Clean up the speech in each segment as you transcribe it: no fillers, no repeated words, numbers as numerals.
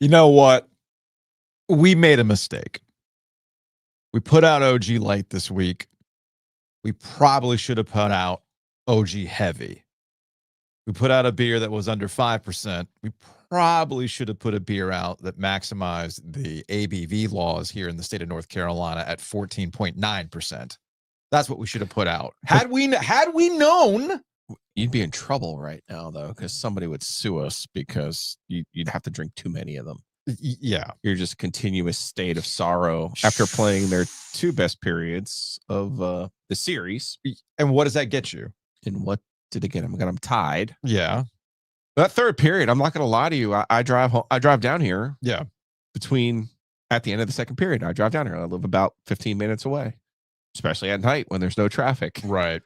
You know what? We made a mistake. We put out OG Light this week. We probably should have put out OG Heavy. We put out a beer that was under 5%. We probably should have put a beer out that maximized the ABV laws here in the state of North Carolina at 14.9%. That's what we should have put out. Had we known, you'd be in trouble right now, though, because somebody would sue us because you'd have to drink too many of them. Yeah, you're just continuous state of sorrow after playing their two best periods of the series. And what does that get you? And what did it get them? Got them tied. Yeah. That third period, I'm not going to lie to you. I drive down here. Yeah. At the end of the second period, I drive down here. I live about 15 minutes away, especially at night when there's no traffic. Right.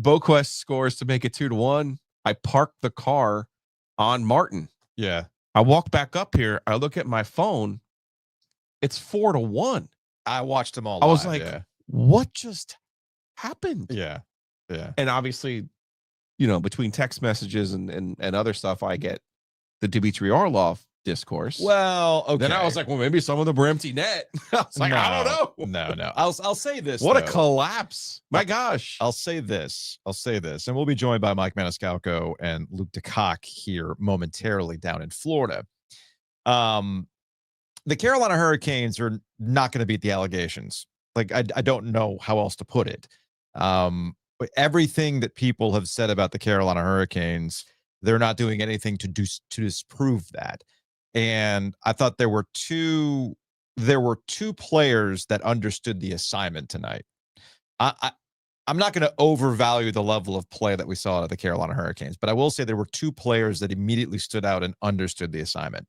Boquest scores to make it 2-1. I park the car on Martin. Yeah. I walk back up here. I look at my phone. It's 4-1. I watched them all. I was like, what just happened? Yeah. Yeah. And obviously, between text messages and other stuff, I get the Dmitry Orlov discourse. Well, okay. Then I was like, well, maybe some of them were empty net. I was like, I don't know. No. I'll say this. What a collapse. My gosh. I'll say this. And we'll be joined by Mike Maniscalco and Luke DeCock here momentarily down in Florida. The Carolina Hurricanes are not going to beat the allegations. Like, I don't know how else to put it. But everything that people have said about the Carolina Hurricanes, they're not doing anything to disprove that. And I thought there were two players that understood the assignment tonight. I'm not going to overvalue the level of play that we saw out of the Carolina Hurricanes, but I will say there were two players that immediately stood out and understood the assignment.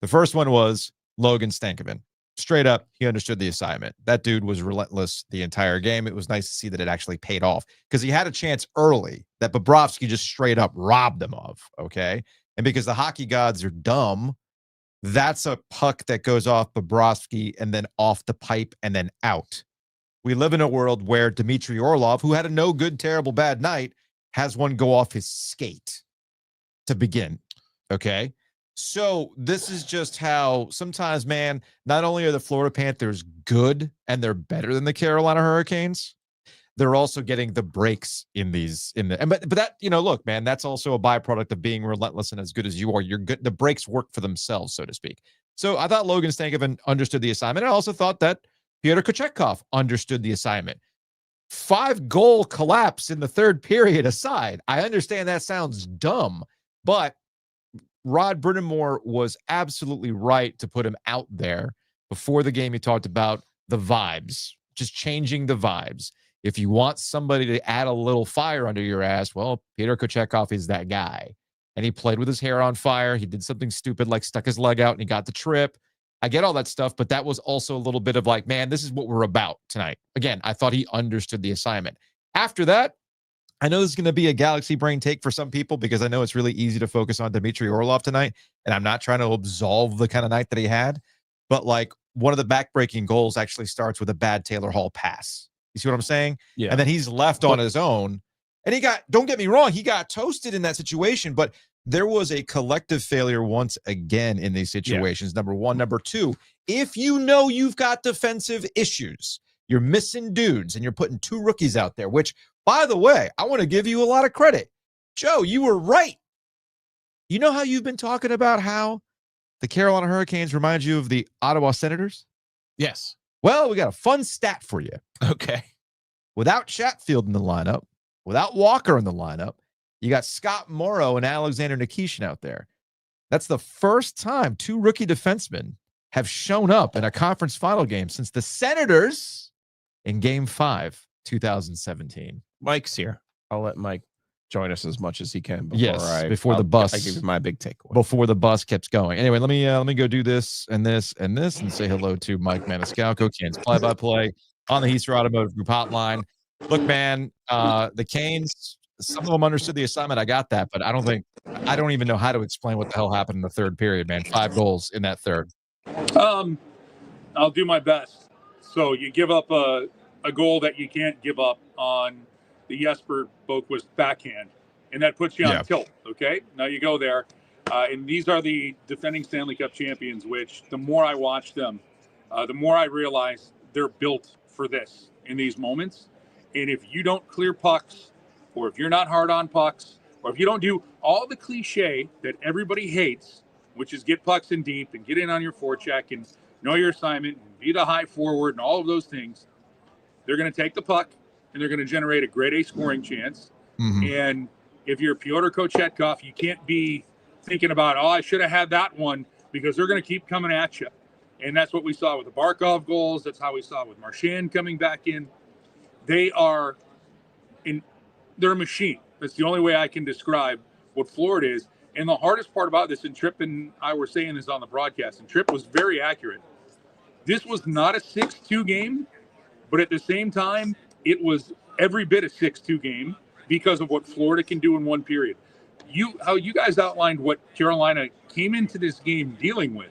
The first one was Logan Stankoven. Straight up, he understood the assignment. That dude was relentless the entire game. It was nice to see that it actually paid off because he had a chance early that Bobrovsky just straight up robbed him of, okay? And because the hockey gods are dumb, that's a puck that goes off Bobrovsky and then off the pipe and then out. We live in a world where Dmitry Orlov, who had a no good, terrible, bad night, has one go off his skate to begin, okay? So this is just how sometimes, man, not only are the Florida Panthers good and they're better than the Carolina Hurricanes, they're also getting the breaks but that, look, man, that's also a byproduct of being relentless and as good as you are. You're good. The breaks work for themselves, so to speak. So I thought Logan Stankoven understood the assignment. I also thought that Pyotr Kochetkov understood the assignment. 5-goal collapse in the third period aside, I understand that sounds dumb, but Rod Brind'Amour was absolutely right to put him out there before the game. He talked about the vibes, just changing the vibes. If you want somebody to add a little fire under your ass, well, Pyotr Kochetkov is that guy. And he played with his hair on fire. He did something stupid like stuck his leg out and he got the trip. I get all that stuff, but that was also a little bit of like, man, this is what we're about tonight. Again, I thought he understood the assignment. After that, I know this is going to be a galaxy brain take for some people because I know it's really easy to focus on Dmitry Orlov tonight, and I'm not trying to absolve the kind of night that he had, but like one of the backbreaking goals actually starts with a bad Taylor Hall pass. You see what I'm saying? Yeah. And then he's left on his own, and don't get me wrong, he got toasted in that situation, but there was a collective failure once again in these situations. Yeah. Number one. Number two, if you know you've got defensive issues, you're missing dudes, and you're putting two rookies out there, which, by the way, I want to give you a lot of credit. Joe, you were right. You know how you've been talking about how the Carolina Hurricanes remind you of the Ottawa Senators? Yes. Well, we got a fun stat for you. Okay. Without Chatfield in the lineup, without Walker in the lineup, you got Scott Morrow and Alexander Nikishin out there. That's the first time two rookie defensemen have shown up in a conference final game since the Senators in Game 5, 2017. Mike's here. I'll let Mike join us as much as he can before the bus. I give you my big takeaway. Before the bus keeps going. Anyway, let me go do this and this and this and say hello to Mike Maniscalco, Canes play-by-play on the Heaster Automotive Group hotline. Look, man, the Canes, some of them understood the assignment. I got that, but I don't even know how to explain what the hell happened in the third period, man. 5 goals in that third. I'll do my best. So you give up a goal that you can't give up on the Jesper Boquist backhand, and that puts you on tilt, okay? Now you go there. And these are the defending Stanley Cup champions, which the more I watch them, the more I realize they're built for this in these moments. And if you don't clear pucks, or if you're not hard on pucks, or if you don't do all the cliche that everybody hates, which is get pucks in deep and get in on your forecheck and know your assignment and be the high forward and all of those things, they're going to take the puck and they're going to generate a grade A scoring chance. And if you're Pyotr Kochetkov, you can't be thinking about, oh, I should have had that one, because they're going to keep coming at you. And that's what we saw with the Barkov goals. That's how we saw with Marchand coming back in. They're a machine. That's the only way I can describe what Florida is. And the hardest part about this, and Tripp and I were saying this on the broadcast, and Tripp was very accurate. This was not a 6-2 game, but at the same time, it was every bit a 6-2 game because of what Florida can do in one period. How you guys outlined what Carolina came into this game dealing with.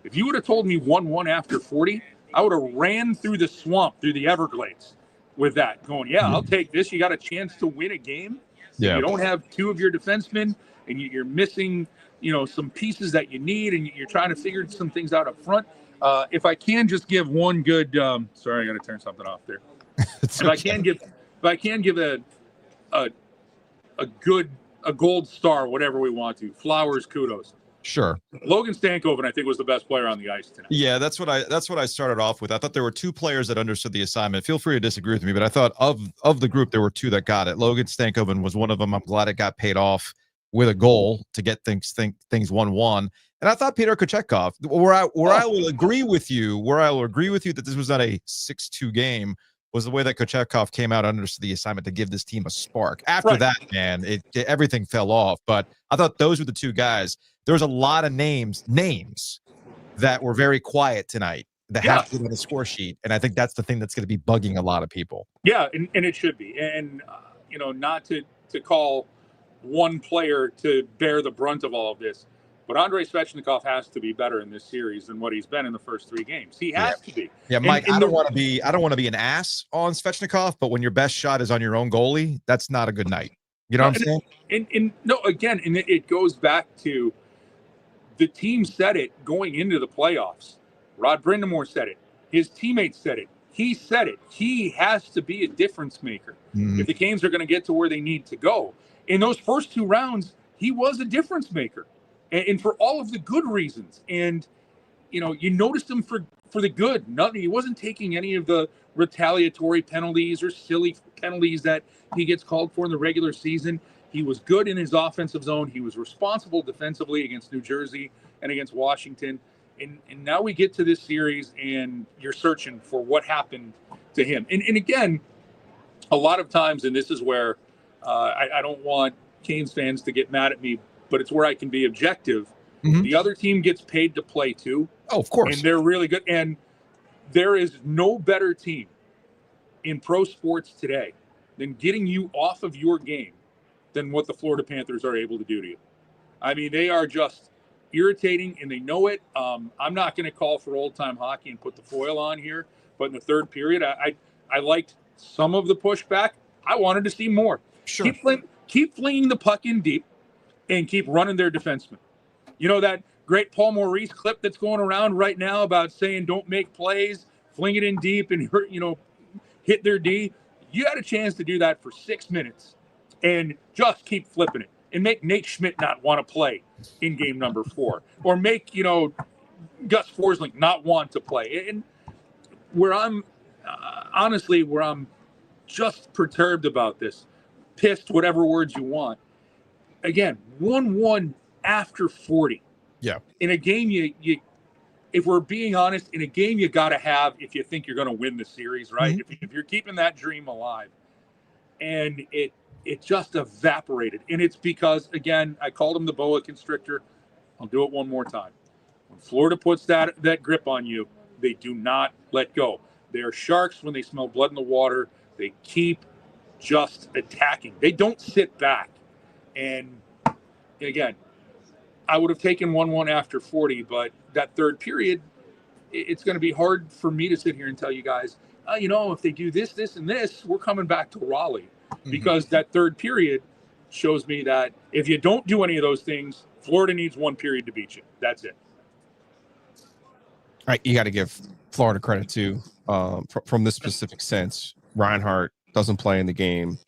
If you would have told me 1-1 after 40, I would have ran through the swamp, through the Everglades with that, going, yeah, I'll take this. You got a chance to win a game. Yeah. You don't have two of your defensemen, and you're missing, some pieces that you need, and you're trying to figure some things out up front. If I can just give one good, sorry, I got to turn something off there. If I can give a gold star, whatever we want to, flowers, kudos. Sure. Logan Stankoven, I think, was the best player on the ice tonight. Yeah, that's what I started off with. I thought there were two players that understood the assignment. Feel free to disagree with me, but I thought of the group, there were two that got it. Logan Stankoven was one of them. I'm glad it got paid off with a goal to get things 1-1. And I thought Pyotr Kochetkov, where I will agree with you that this was not a 6-2 game, was the way that Kochetkov came out and understood the assignment to give this team a spark. After that, man, everything fell off. But I thought those were the two guys. There was a lot of names that were very quiet tonight that have to be on the score sheet. And I think that's the thing that's going to be bugging a lot of people. Yeah, and it should be. And, not to call one player to bear the brunt of all of this, but Andrei Svechnikov has to be better in this series than what he's been in the first three games. He has to be. Yeah, Mike, I don't want to be an ass on Svechnikov, but when your best shot is on your own goalie, that's not a good night. You know what I'm saying? And it goes back to the team said it going into the playoffs. Rod Brindamore said it. His teammates said it. He said it. He has to be a difference maker if the Canes are going to get to where they need to go. In those first two rounds, he was a difference maker, and for all of the good reasons. And you noticed him for the good. He wasn't taking any of the retaliatory penalties or silly penalties that he gets called for in the regular season. He was good in his offensive zone. He was responsible defensively against New Jersey and against Washington. And now we get to this series, and you're searching for what happened to him. And again, a lot of times, and this is where I don't want Canes fans to get mad at me, but it's where I can be objective. The other team gets paid to play too. Oh, of course. And they're really good. And there is no better team in pro sports today than getting you off of your game than what the Florida Panthers are able to do to you. I mean, they are just irritating, and they know it. I'm not going to call for old-time hockey and put the foil on here, but in the third period, I liked some of the pushback. I wanted to see more. Sure. Keep flinging the puck in deep and keep running their defensemen. You know that great Paul Maurice clip that's going around right now about saying don't make plays, fling it in deep and hit their D? You had a chance to do that for 6 minutes and just keep flipping it and make Nate Schmidt not want to play in game number 4, or make, Gus Forsling not want to play. And where I'm just perturbed about this, pissed, whatever words you want. Again, 1-1 after 40. Yeah. In a game, you if we're being honest, in a game you got to have if you think you're going to win the series, right? If you're keeping that dream alive. And it just evaporated. And it's because, again, I called him the boa constrictor. I'll do it one more time. When Florida puts that grip on you, they do not let go. They are sharks when they smell blood in the water. They keep just attacking. They don't sit back. And again, I would have taken 1-1 after 40, but that third period, it's going to be hard for me to sit here and tell you guys, if they do this, and this, we're coming back to Raleigh. Because that third period shows me that if you don't do any of those things, Florida needs one period to beat you. That's it. Right, you got to give Florida credit too, from this specific sense. Reinhardt doesn't play in the game.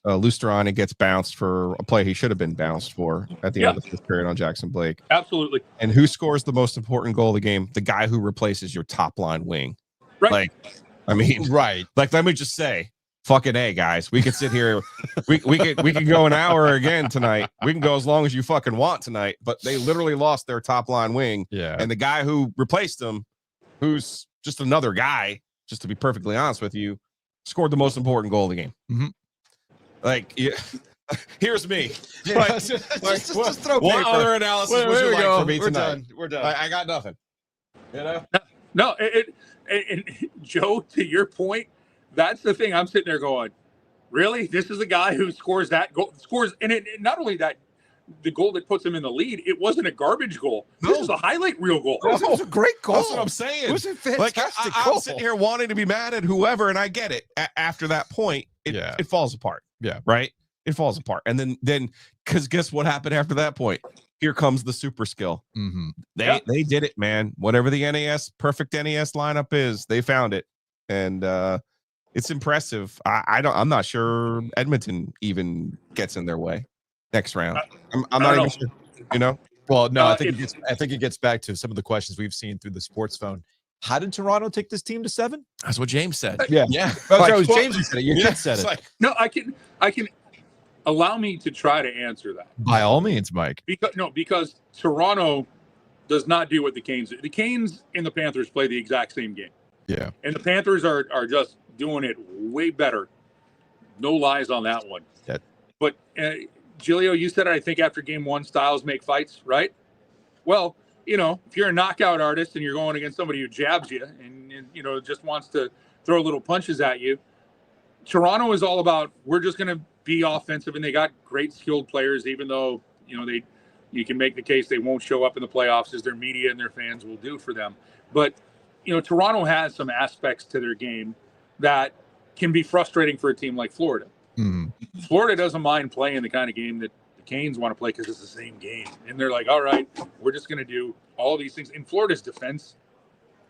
Lusterani gets bounced for a play he should have been bounced for at the end of the fifth period on Jackson Blake. Absolutely. And who scores the most important goal of the game? The guy who replaces your top line wing. Right. Like, I mean, right. Like, let me just say, fucking A, guys. We could sit here. we could go an hour again tonight. We can go as long as you fucking want tonight. But they literally lost their top line wing. Yeah. And the guy who replaced him, who's just another guy, just to be perfectly honest with you, scored the most important goal of the game. Mm-hmm. Like, yeah, here's me. Yeah, like, just throw what paper. other analysis would you like for me tonight? We're done. I got nothing. You know? No, and Joe, to your point, that's the thing. I'm sitting there going, really? This is a guy who scores that goal, and not only that, the goal that puts him in the lead, it wasn't a garbage goal. This is a highlight reel goal. It was a great goal. That's what I'm saying. It was a fantastic goal. I'm sitting here wanting to be mad at whoever, and I get it. After that point, it falls apart. Yeah. Right? It falls apart. And then because guess what happened after that point? Here comes the super skill. Mm-hmm. They did it, man. Whatever the perfect NAS lineup is, they found it. And it's impressive. I'm not sure Edmonton even gets in their way next round. I'm not even sure, you know? Well, no, I think it gets back to some of the questions we've seen through the sports phone. How did Toronto take this team to 7? That's what James said. Yeah. It was James who said it. Your kid said it. Like, no, I can allow me to try to answer that. By all means, Mike. Because Toronto does not do what the Canes do. The Canes and the Panthers play the exact same game. Yeah. And the Panthers are just doing it way better. No lies on that one. But Giglio, you said it, I think after game 1, styles make fights, right? Well, if you're a knockout artist and you're going against somebody who jabs you and just wants to throw little punches at you, Toronto is all about, we're just going to be offensive, and they got great skilled players, even though, you can make the case they won't show up in the playoffs as their media and their fans will do for them. But, Toronto has some aspects to their game that can be frustrating for a team like Florida. Mm-hmm. Florida doesn't mind playing the kind of game that the Canes want to play because it's the same game. And they're like, all right, we're just going to do all these things. In Florida's defense,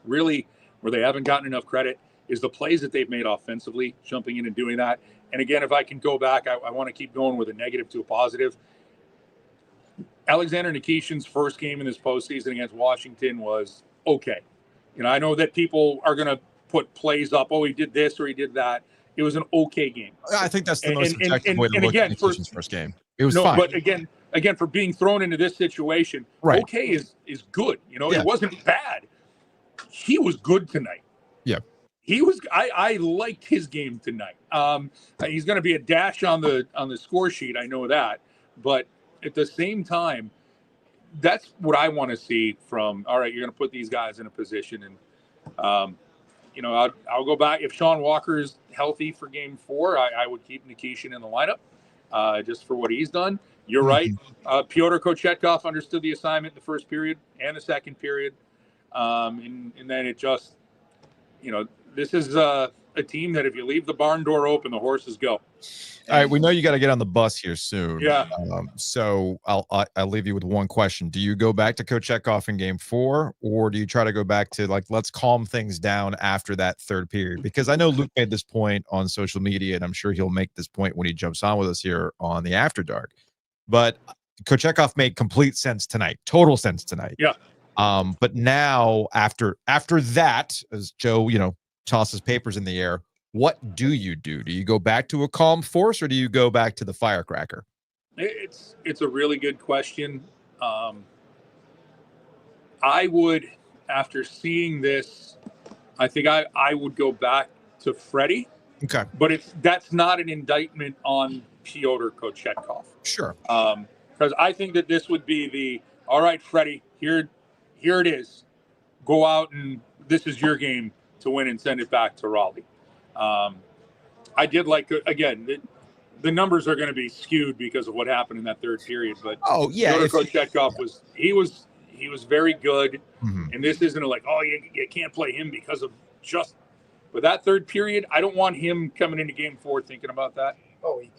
really, where they haven't gotten enough credit, is the plays that they've made offensively, jumping in and doing that. And again, if I can go back, I want to keep going with a negative to a positive. Alexander Nikishin's first game in this postseason against Washington was okay. I know that people are going to put plays up, oh, he did this or he did that. It was an okay game. I think that's the most objective way to look at Nikishin's first game. It was fine. But again, for being thrown into this situation, right. Okay is good. It wasn't bad. He was good tonight. Yeah. He was. I liked his game tonight. He's going to be a dash on the score sheet. I know that, but at the same time, that's what I want to see from. All right, you're going to put these guys in a position, and I'll go back. If Sean Walker's healthy for game 4, I would keep Nikishin in the lineup, just for what he's done. You're right. Pyotr Kochetkov understood the assignment in the first period and the second period, and then it just, this is a team that if you leave the barn door open, the horses go. All right, we know you got to get on the bus here soon. Yeah. So I'll leave you with one question. Do you go back to Kochetkov in game 4, or do you try to go back to let's calm things down after that third period? Because I know Luke made this point on social media, and I'm sure he'll make this point when he jumps on with us here on the After Dark. But Kochetkov made complete sense tonight, total sense tonight. Yeah. But now after that, as Joe, tosses papers in the air, what do you do? Do you go back to a calm force, or do you go back to the firecracker? It's a really good question. I would, after seeing this, I think I would go back to Freddie. Okay. But that's not an indictment on Pyotr Kochetkov. Sure. Because I think that this would be all right, Freddie, here it is. Go out and this is your game to win and send it back to Raleigh. I did like, again, the numbers are going to be skewed because of what happened in that third period. But Pyotr Kochetkov was very good. Mm-hmm. And this isn't you can't play him because of just. But that third period, I don't want him coming into game 4 thinking about that.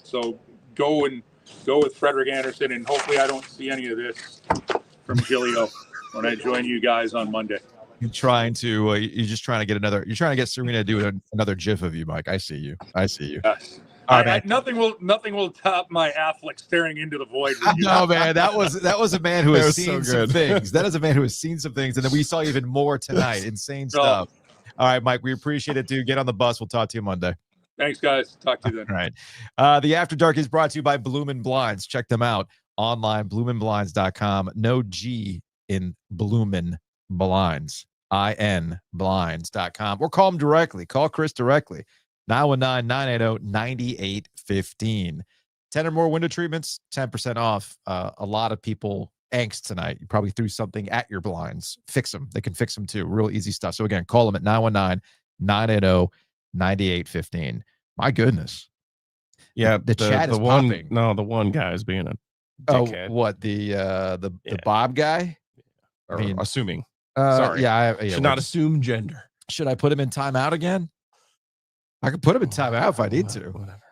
So go and go with Frederick Anderson, and hopefully I don't see any of this from Giglio when I join you guys on Monday. You're just trying to get you're trying to get Serena to do another GIF of you, Mike. I see you. Yes. All right, nothing will top my Affleck staring into the void. No, man, that was a man who has seen so some things. That is a man who has seen some things, and then we saw even more tonight. Insane stuff. All right, Mike, we appreciate it, dude. Get on the bus. We'll talk to you Monday. Thanks, guys. Talk to you then. All right. The After Dark is brought to you by Bloomin' Blinds. Check them out online, bloominblinds.com. No G in Bloomin' Blinds. IN blinds.com, or call them directly. Call Chris directly. 919-980-9815. 10 or more window treatments, 10% off. A lot of people angst tonight. You probably threw something at your blinds. Fix them. They can fix them too. Real easy stuff. So again, call them at 919-980-9815. My goodness. Yeah, the chat is one popping. No, the one guy is being a dickhead. What, the Bob guy? Or assuming. Sorry. Yeah, should not assume gender. Should I put him in timeout again? I could put him in timeout if I need to. Whatever.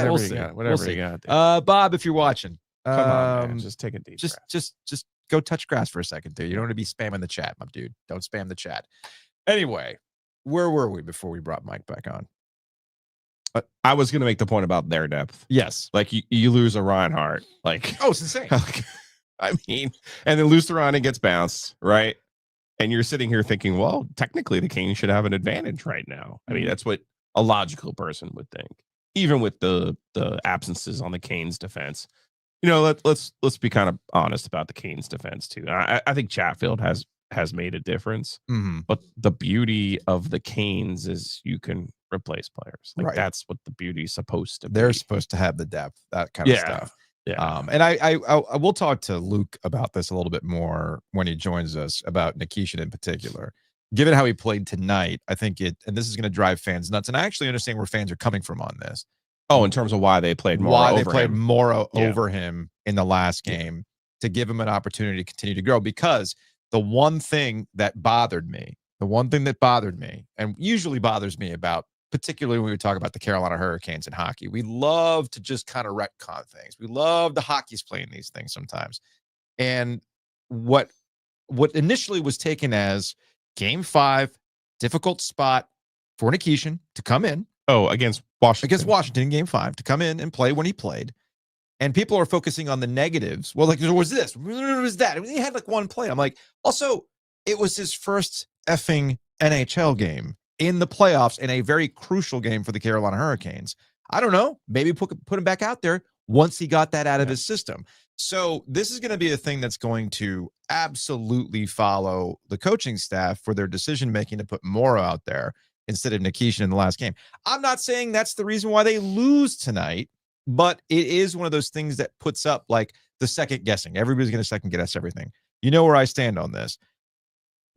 We'll see. Whatever you got. Bob, if you're watching, come on, man. Just take a deep breath. Just go touch grass for a second, dude. You don't want to be spamming the chat, my dude. Don't spam the chat. Anyway, where were we before we brought Mike back on? I was going to make the point about their depth. Yes. Like you lose a Reinhardt. Like, it's insane. I mean, and then lose the Ryan and gets bounced, right? And you're sitting here thinking, well, technically the Canes should have an advantage right now. I mean, that's what a logical person would think, even with the absences on the Canes defense. You know, let's be kind of honest about the Canes defense too. I think Chatfield has made a difference, but the beauty of the Canes is you can replace players. Like that's what the beauty is supposed to be. They're supposed to have the depth, that kind of stuff. Yeah. And I will talk to Luke about this a little bit more when he joins us, about Nikishin in particular. Given how he played tonight, I think and this is going to drive fans nuts. And I actually understand where fans are coming from on this. Oh, in terms of why they played Morrow over him in the last game, to give him an opportunity to continue to grow. Because the one thing that bothered me, and usually bothers me about, particularly when we talk about the Carolina Hurricanes in hockey, we love to just kind of retcon things. We love the hockey's playing these things sometimes. And what initially was taken as Game 5, difficult spot for Nikishin to come in. Oh, against Washington in Game 5, to come in and play when he played. And people are focusing on the negatives. Well, like, there was this, there was that. I mean, he had like one play. I'm like, also, it was his first effing NHL game in the playoffs, in a very crucial game for the Carolina Hurricanes. I don't know. Maybe put him back out there once he got that out of his system. So this is going to be a thing that's going to absolutely follow the coaching staff for their decision-making to put Morrow out there instead of Nikishin in the last game. I'm not saying that's the reason why they lose tonight, but it is one of those things that puts up like the second guessing. Everybody's going to second guess everything. You know where I stand on this.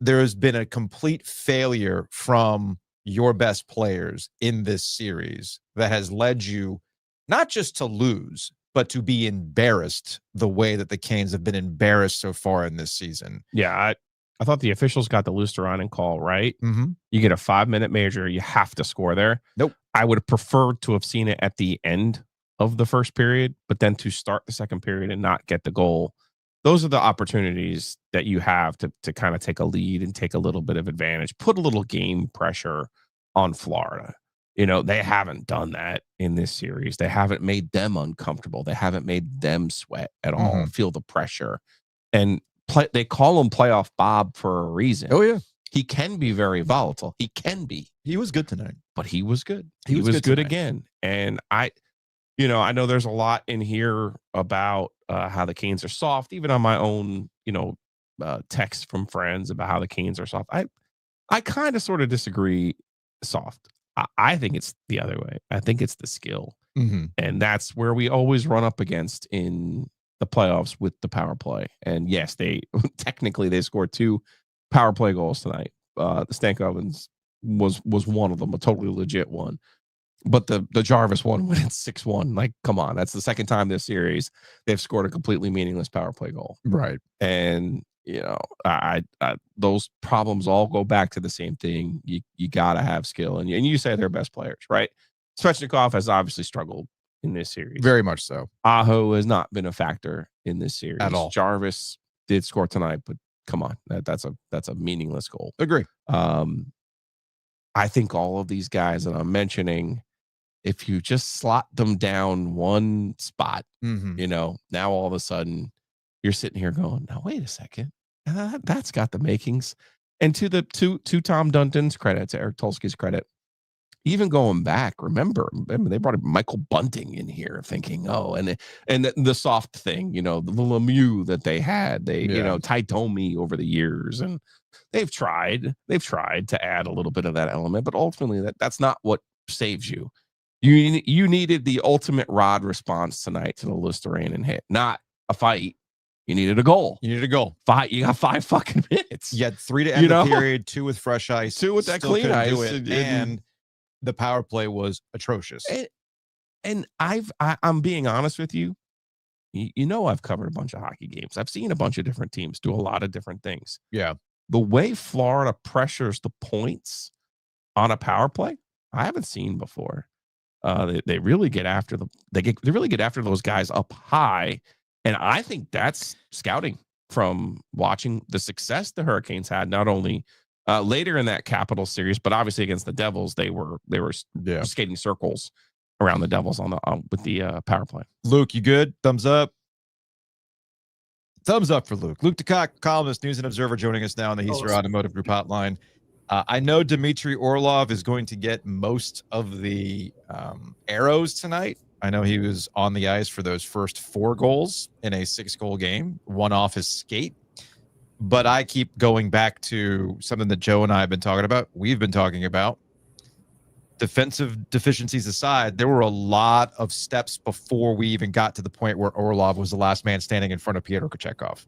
There has been a complete failure from your best players in this series that has led you not just to lose, but to be embarrassed the way that the Canes have been embarrassed so far in this season. Yeah, I thought the officials got the Luosterainen call right. Mm-hmm. You get a 5-minute major, you have to score there. Nope. I would have preferred to have seen it at the end of the first period, but then to start the second period and not get the goal. Those are the opportunities that you have to kind of take a lead and take a little bit of advantage, put a little game pressure on Florida. You know, they haven't done that in this series. They haven't made them uncomfortable. They haven't made them sweat at all, feel the pressure. And they call him Playoff Bob for a reason. Oh, yeah. He can be very volatile. He can be. He was good tonight. But he was good. He was good again. And I know there's a lot in here about how the Canes are soft, even on my own, text from friends about how the Canes are soft. I kind of sort of disagree soft. I think it's the other way. I think it's the skill. Mm-hmm. And that's where we always run up against in the playoffs with the power play. And yes, they scored 2 power play goals tonight. The Stankovans was one of them, a totally legit one. But the Jarvis one went in 6-1. Like, come on, that's the second time this series they've scored a completely meaningless power play goal. Right. And I those problems all go back to the same thing. You got to have skill, and you say they're best players, right? Svechnikov has obviously struggled in this series. Very much so. Aho has not been a factor in this series At all. Jarvis did score tonight, but come on, that's a meaningless goal. Agree. I think all of these guys that I'm mentioning, if you just slot them down one spot, Mhm. you know, now all of a sudden you're sitting here going, now wait a second, that's got the makings. And to Tom Dunton's credit, to Eric Tulsky's credit, even going back, remember they brought Michael Bunting in here, thinking, oh, and the soft thing, you know, the Lemieux that they had, you know, Taitomi over the years, and they've tried to add a little bit of that element, but ultimately that's not what saves you. You needed the ultimate Rod response tonight to the Listerine hit, not a fight. You needed a goal. You got 5 fucking minutes. You had 3 to end the period, 2 with fresh ice, 2 with that still clean couldn't ice, do it, and the power play was atrocious. And I'm being honest with you. You know, I've covered a bunch of hockey games. I've seen a bunch of different teams do a lot of different things. Yeah. The way Florida pressures the points on a power play, I haven't seen before. They really get after they really get after those guys up high, and I think that's scouting from watching the success the Hurricanes had, not only later in that Capital series, but obviously against the Devils, they were skating circles around the Devils with the power play. Luke, you good? Thumbs up. Thumbs up for Luke. Luke DeCock, columnist, News and Observer, joining us now on the Heiser Automotive Group hotline. I know Dmitry Orlov is going to get most of the arrows tonight. I know he was on the ice for those first 4 goals in a 6-goal game, 1 off his skate. But I keep going back to something that Joe and I have been talking about. We've been talking about defensive deficiencies aside. There were a lot of steps before we even got to the point where Orlov was the last man standing in front of Pyotr Kochetkov.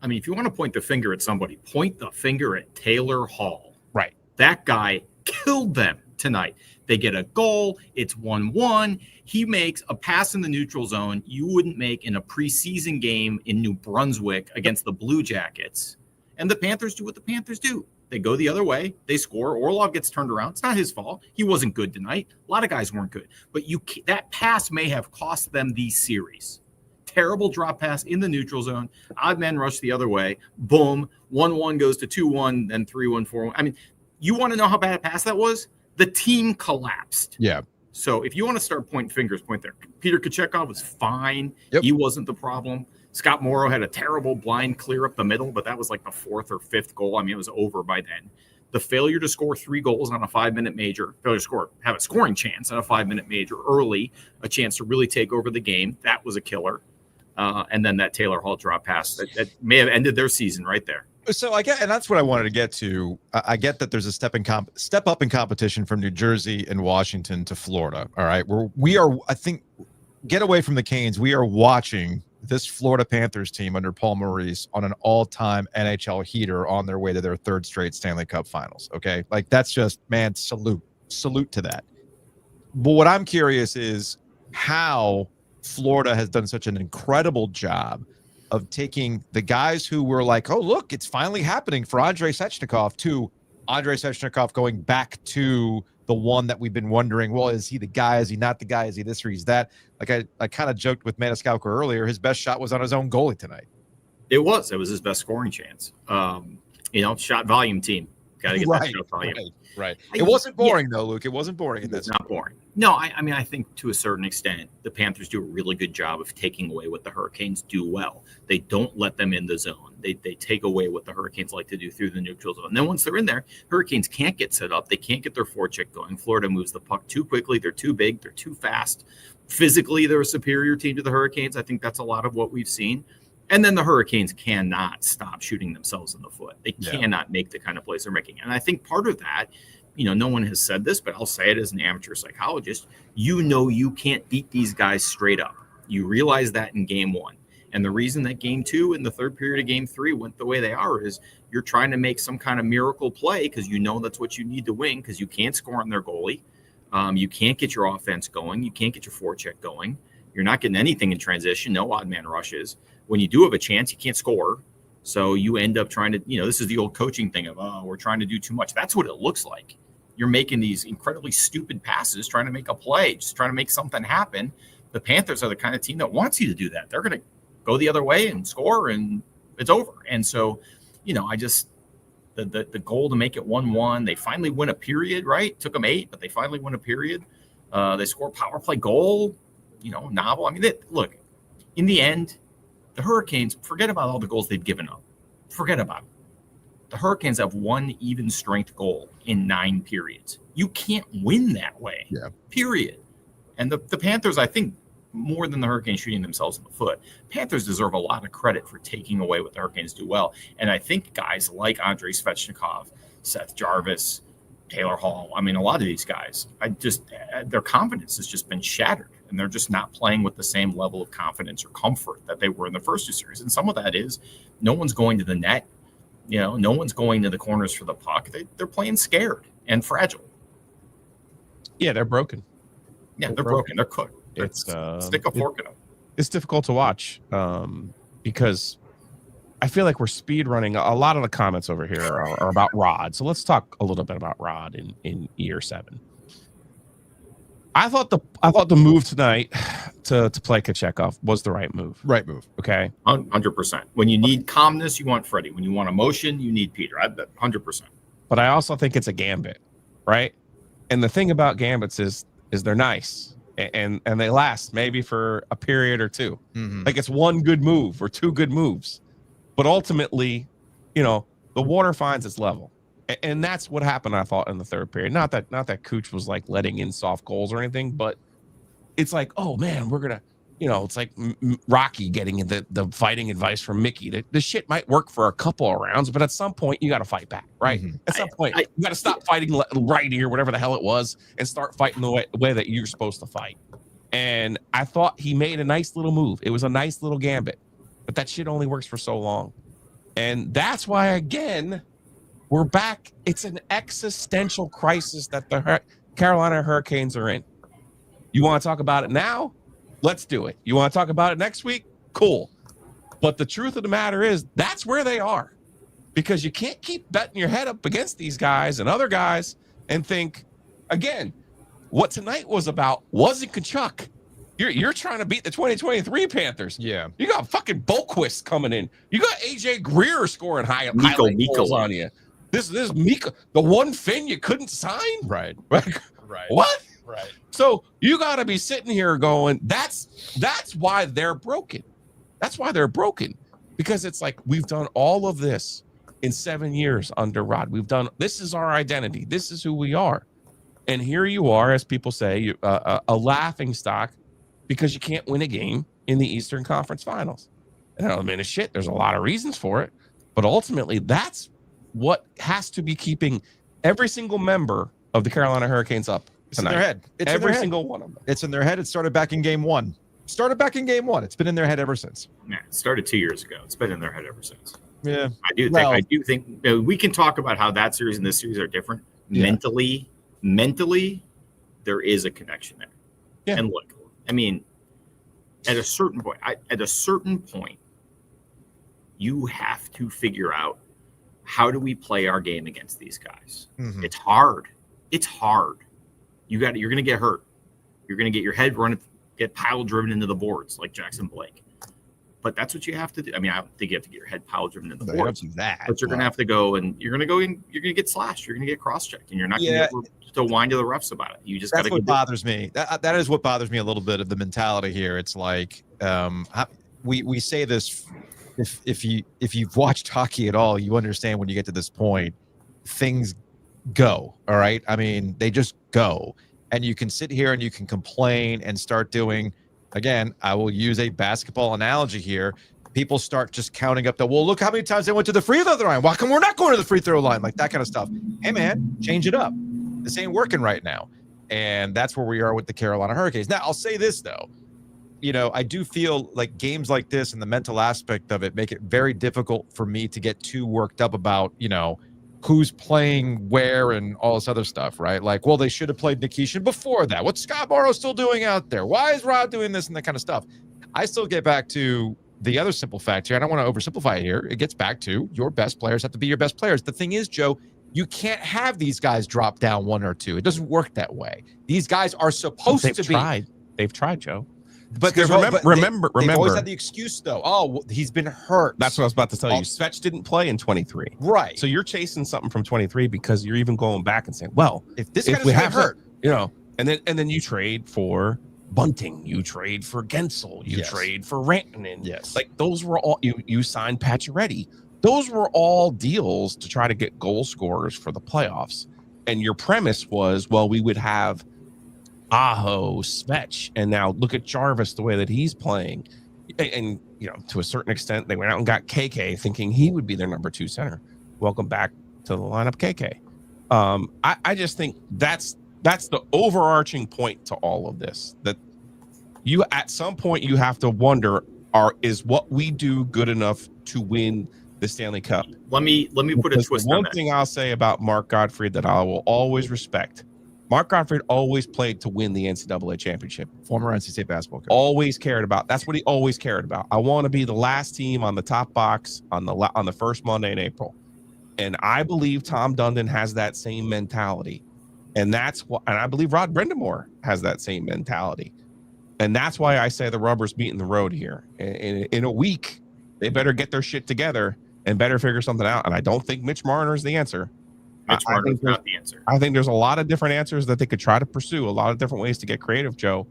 I mean, if you want to point the finger at somebody, point the finger at Taylor Hall. Right. That guy killed them tonight. They get a goal. It's 1-1. He makes a pass in the neutral zone you wouldn't make in a preseason game in New Brunswick against the Blue Jackets. And the Panthers do what the Panthers do. They go the other way. They score. Orlov gets turned around. It's not his fault. He wasn't good tonight. A lot of guys weren't good. But that pass may have cost them the series. Terrible drop pass in the neutral zone. Odd man rush the other way. Boom. 1-1 goes to 2-1, then 3-1, 4-1. I mean, you want to know how bad a pass that was? The team collapsed. Yeah. So if you want to start pointing fingers, point there. Peter Kochetkov was fine. Yep. He wasn't the problem. Scott Morrow had a terrible blind clear up the middle, but that was like the 4th or 5th goal. I mean, it was over by then. The failure to score 3 goals on a 5-minute major, have a scoring chance on a 5-minute major early, a chance to really take over the game. That was a killer. And then that Taylor Hall drop pass that may have ended their season right there. So I get, and that's what I wanted to get to. I get that there's a step up in competition from New Jersey and Washington to Florida. All right, we are. I think get away from the Canes. We are watching this Florida Panthers team under Paul Maurice on an all-time NHL heater on their way to their 3rd straight Stanley Cup Finals. Okay, like that's just, man, salute to that. But what I'm curious is how Florida has done such an incredible job of taking the guys who were like, oh, look, it's finally happening for Andrei Svechnikov, to Andrei Svechnikov going back to the one that we've been wondering, well, is he the guy? Is he not the guy? Is he this or he's that? Like I kind of joked with Maniscalco earlier, his best shot was on his own goalie tonight. It was his best scoring chance. Shot volume team. Got to get that shot volume. Right. It wasn't boring though, Luke. It wasn't boring. It's not boring. No, I mean, I think to a certain extent, the Panthers do a really good job of taking away what the Hurricanes do well. They don't let them in the zone. They take away what the Hurricanes like to do through the neutral zone. And then once they're in there, Hurricanes can't get set up. They can't get their forecheck going. Florida moves the puck too quickly. They're too big. They're too fast. Physically, they're a superior team to the Hurricanes. I think that's a lot of what we've seen. And then the Hurricanes cannot stop shooting themselves in the foot. They cannot make the kind of plays they're making. And I think part of that, no one has said this, but I'll say it as an amateur psychologist, you can't beat these guys straight up. You realize that in game 1. And the reason that game 2 and the 3rd period of game 3 went the way they are is you're trying to make some kind of miracle play because that's what you need to win, because you can't score on their goalie. You can't get your offense going. You can't get your forecheck going. You're not getting anything in transition, no odd man rushes. When you do have a chance, you can't score. So you end up trying to, this is the old coaching thing of, we're trying to do too much. That's what it looks like. You're making these incredibly stupid passes, trying to make a play, just trying to make something happen. The Panthers are the kind of team that wants you to do that. They're going to go the other way and score, and it's over. And so, I just the goal to make it 1-1. They finally win a period, right? Took them 8, but they finally win a period. They score a power play goal. Novel. I mean, look, in the end, the Hurricanes, forget about all the goals they've given up. Forget about it. The Hurricanes have one even strength goal in 9 periods. You can't win that way. Yeah. Period. And the Panthers, I think, more than the Hurricanes shooting themselves in the foot, Panthers deserve a lot of credit for taking away what the Hurricanes do well. And I think guys like Andrei Svechnikov, Seth Jarvis, Taylor Hall, I mean, a lot of these guys, their confidence has just been shattered. And they're just not playing with the same level of confidence or comfort that they were in the first 2 series. And some of that is no one's going to the net. No one's going to the corners for the puck. They're playing scared and fragile. Yeah, they're broken. Yeah, they're broken. They're cooked. Stick a fork in them. It's difficult to watch because I feel like we're speed running. A lot of the comments over here are about Rod. So let's talk a little bit about Rod in year 7. I thought the move tonight to play Kochetkov was the right move. Right move. Okay. 100%. When you need calmness, you want Freddie. When you want emotion, you need Peter. 100%. But I also think it's a gambit, right? And the thing about gambits is they're nice and they last maybe for a period or 2. Mm-hmm. Like it's one good move or 2 good moves. But ultimately, the water finds its level. And that's what happened, I thought, in the 3rd period. Not that Cooch was like letting in soft goals or anything, but it's like, oh man, we're gonna, it's like Rocky getting the fighting advice from Mickey. This shit might work for a couple of rounds, but at some point you got to fight back, right? Mm-hmm. At some point you got to stop fighting righty or whatever the hell it was, and start fighting the way that you're supposed to fight. And I thought he made a nice little move. It was a nice little gambit, but that shit only works for so long, and that's why again. We're back. It's an existential crisis that the Carolina Hurricanes are in. You want to talk about it now? Let's do it. You want to talk about it next week? Cool. But the truth of the matter is that's where they are, because you can't keep betting your head up against these guys and other guys and think, again, what tonight was about wasn't Tkachuk. You're trying to beat the 2023 Panthers. Yeah. You got fucking Boquist coming in. You got AJ Greer scoring highlight goals on you. This Mika, the one Finn you couldn't sign? Right. Right. What? Right. So you got to be sitting here going, that's why they're broken. That's why they're broken. Because it's like, we've done all of this in 7 years under Rod. This is our identity. This is who we are. And here you are, as people say, a laughing stock because you can't win a game in the Eastern Conference Finals. And I don't mean, shit, there's a lot of reasons for it. But ultimately, that's what has to be keeping every single member of the Carolina Hurricanes up tonight. It's in their head. Every single one of them. It's in their head. It started back in game 1. It's been in their head ever since. Yeah, it started 2 years ago. It's been in their head ever since. Yeah. I do think we can talk about how that series and this series are different. Yeah. Mentally, there is a connection there. Yeah. And look, I mean, at a certain point, you have to figure out, how do we play our game against these guys? Mm-hmm. It's hard. You're going to get hurt. You're going to get your head get pile driven into the boards like Jackson Blake. But that's what you have to do. I mean, I don't think you have to get your head pile driven into the boards. But you're going to have to go and you're going to get slashed. You're going to get cross-checked, and you're not going to whine to the refs about it. You just got to. That's what bothers me. That is what bothers me a little bit of the mentality here. It's like we say this. If you've watched hockey at all, you understand when you get to this point, things go. All right. I mean, they just go, and you can sit here and you can complain and start doing. Again, I will use a basketball analogy here. People start just counting up look how many times they went to the free throw line. Why come we're not going to the free throw line? Like that kind of stuff. Hey man, change it up. This ain't working right now. And that's where we are with the Carolina Hurricanes. Now, I'll say this though. I do feel like games like this and the mental aspect of it make it very difficult for me to get too worked up about, who's playing where and all this other stuff, right? Like, well, they should have played Nikishin before that. What's Scott Morrow still doing out there? Why is Rod doing this and that kind of stuff? I still get back to the other simple fact here. I don't want to oversimplify it here. It gets back to your best players have to be your best players. The thing is, Joe, you can't have these guys drop down 1 or 2. It doesn't work that way. These guys are supposed to be. They've tried, Joe. But Because remember, they've always had the excuse though. Oh, he's been hurt. That's what I was about to tell you. Svech didn't play in 23, right? So you're chasing something from 23 because you're even going back and saying, well, if this guy doesn't get hurt, and then you trade for Bunting, you trade for Gensel, you trade for Rantanen. Yes, like those were all you signed Pacioretty. Those were all deals to try to get goal scorers for the playoffs. And your premise was, well, we would have Aho, Svech, and now look at Jarvis, the way that he's playing. And to a certain extent, they went out and got KK thinking he would be their number 2 center. Welcome back to the lineup, KK. I just think that's the overarching point to all of this, that you at some point you have to wonder, is what we do good enough to win the Stanley Cup? Let me put a twist on that. One thing I'll say about Mark Gottfried that I will always respect: Mark Gottfried always played to win the NCAA championship. Former NC State basketball coach. Always cared about. That's what he always cared about. I want to be the last team on the top box on the first Monday in April, and I believe Tom Dundon has that same mentality, and I believe Rod Brindamore has that same mentality, and that's why I say the rubber's meeting the road here. In a week, they better get their shit together and better figure something out. And I don't think Mitch Marner is the answer. Mitch Marner is not the answer. I think there's a lot of different answers that they could try to pursue, a lot of different ways to get creative, Joe.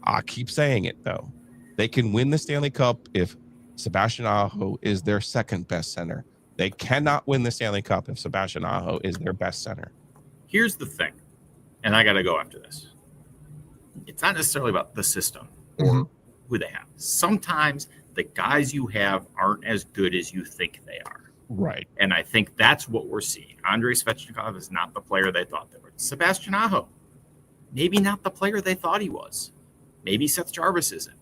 I keep saying it, though. They can win the Stanley Cup if Sebastian Aho is their second best center. They cannot win the Stanley Cup if Sebastian Aho is their best center. Here's the thing, and I got to go after this. It's not necessarily about the system or who they have. Sometimes the guys you have aren't as good as you think they are. Right. And I think that's what we're seeing. Andrei Svechnikov is not the player they thought they were. Sebastian Aho, maybe not the player they thought he was. Maybe Seth Jarvis isn't.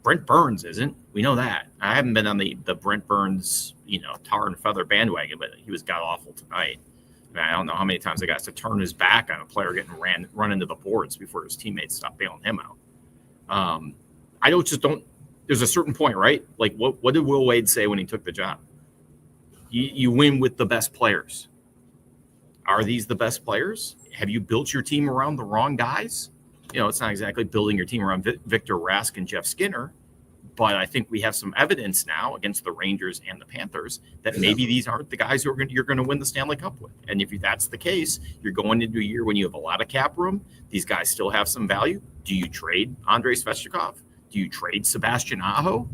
Brent Burns isn't. We know that. I haven't been on the Brent Burns, tar and feather bandwagon, but he was god awful tonight. I don't know how many times I got to turn his back on a player getting run into the boards before his teammates stopped bailing him out. I don't. There's a certain point, right? Like what did Will Wade say when he took the job? You win with the best players. Are these the best players? Have you built your team around the wrong guys? It's not exactly building your team around Victor Rask and Jeff Skinner, but I think we have some evidence now against the Rangers and the Panthers that maybe these aren't the guys you're going to win the Stanley Cup with. And if that's the case, you're going into a year when you have a lot of cap room. These guys still have some value. Do you trade Andrei Svechnikov? Do you trade Sebastian Aho?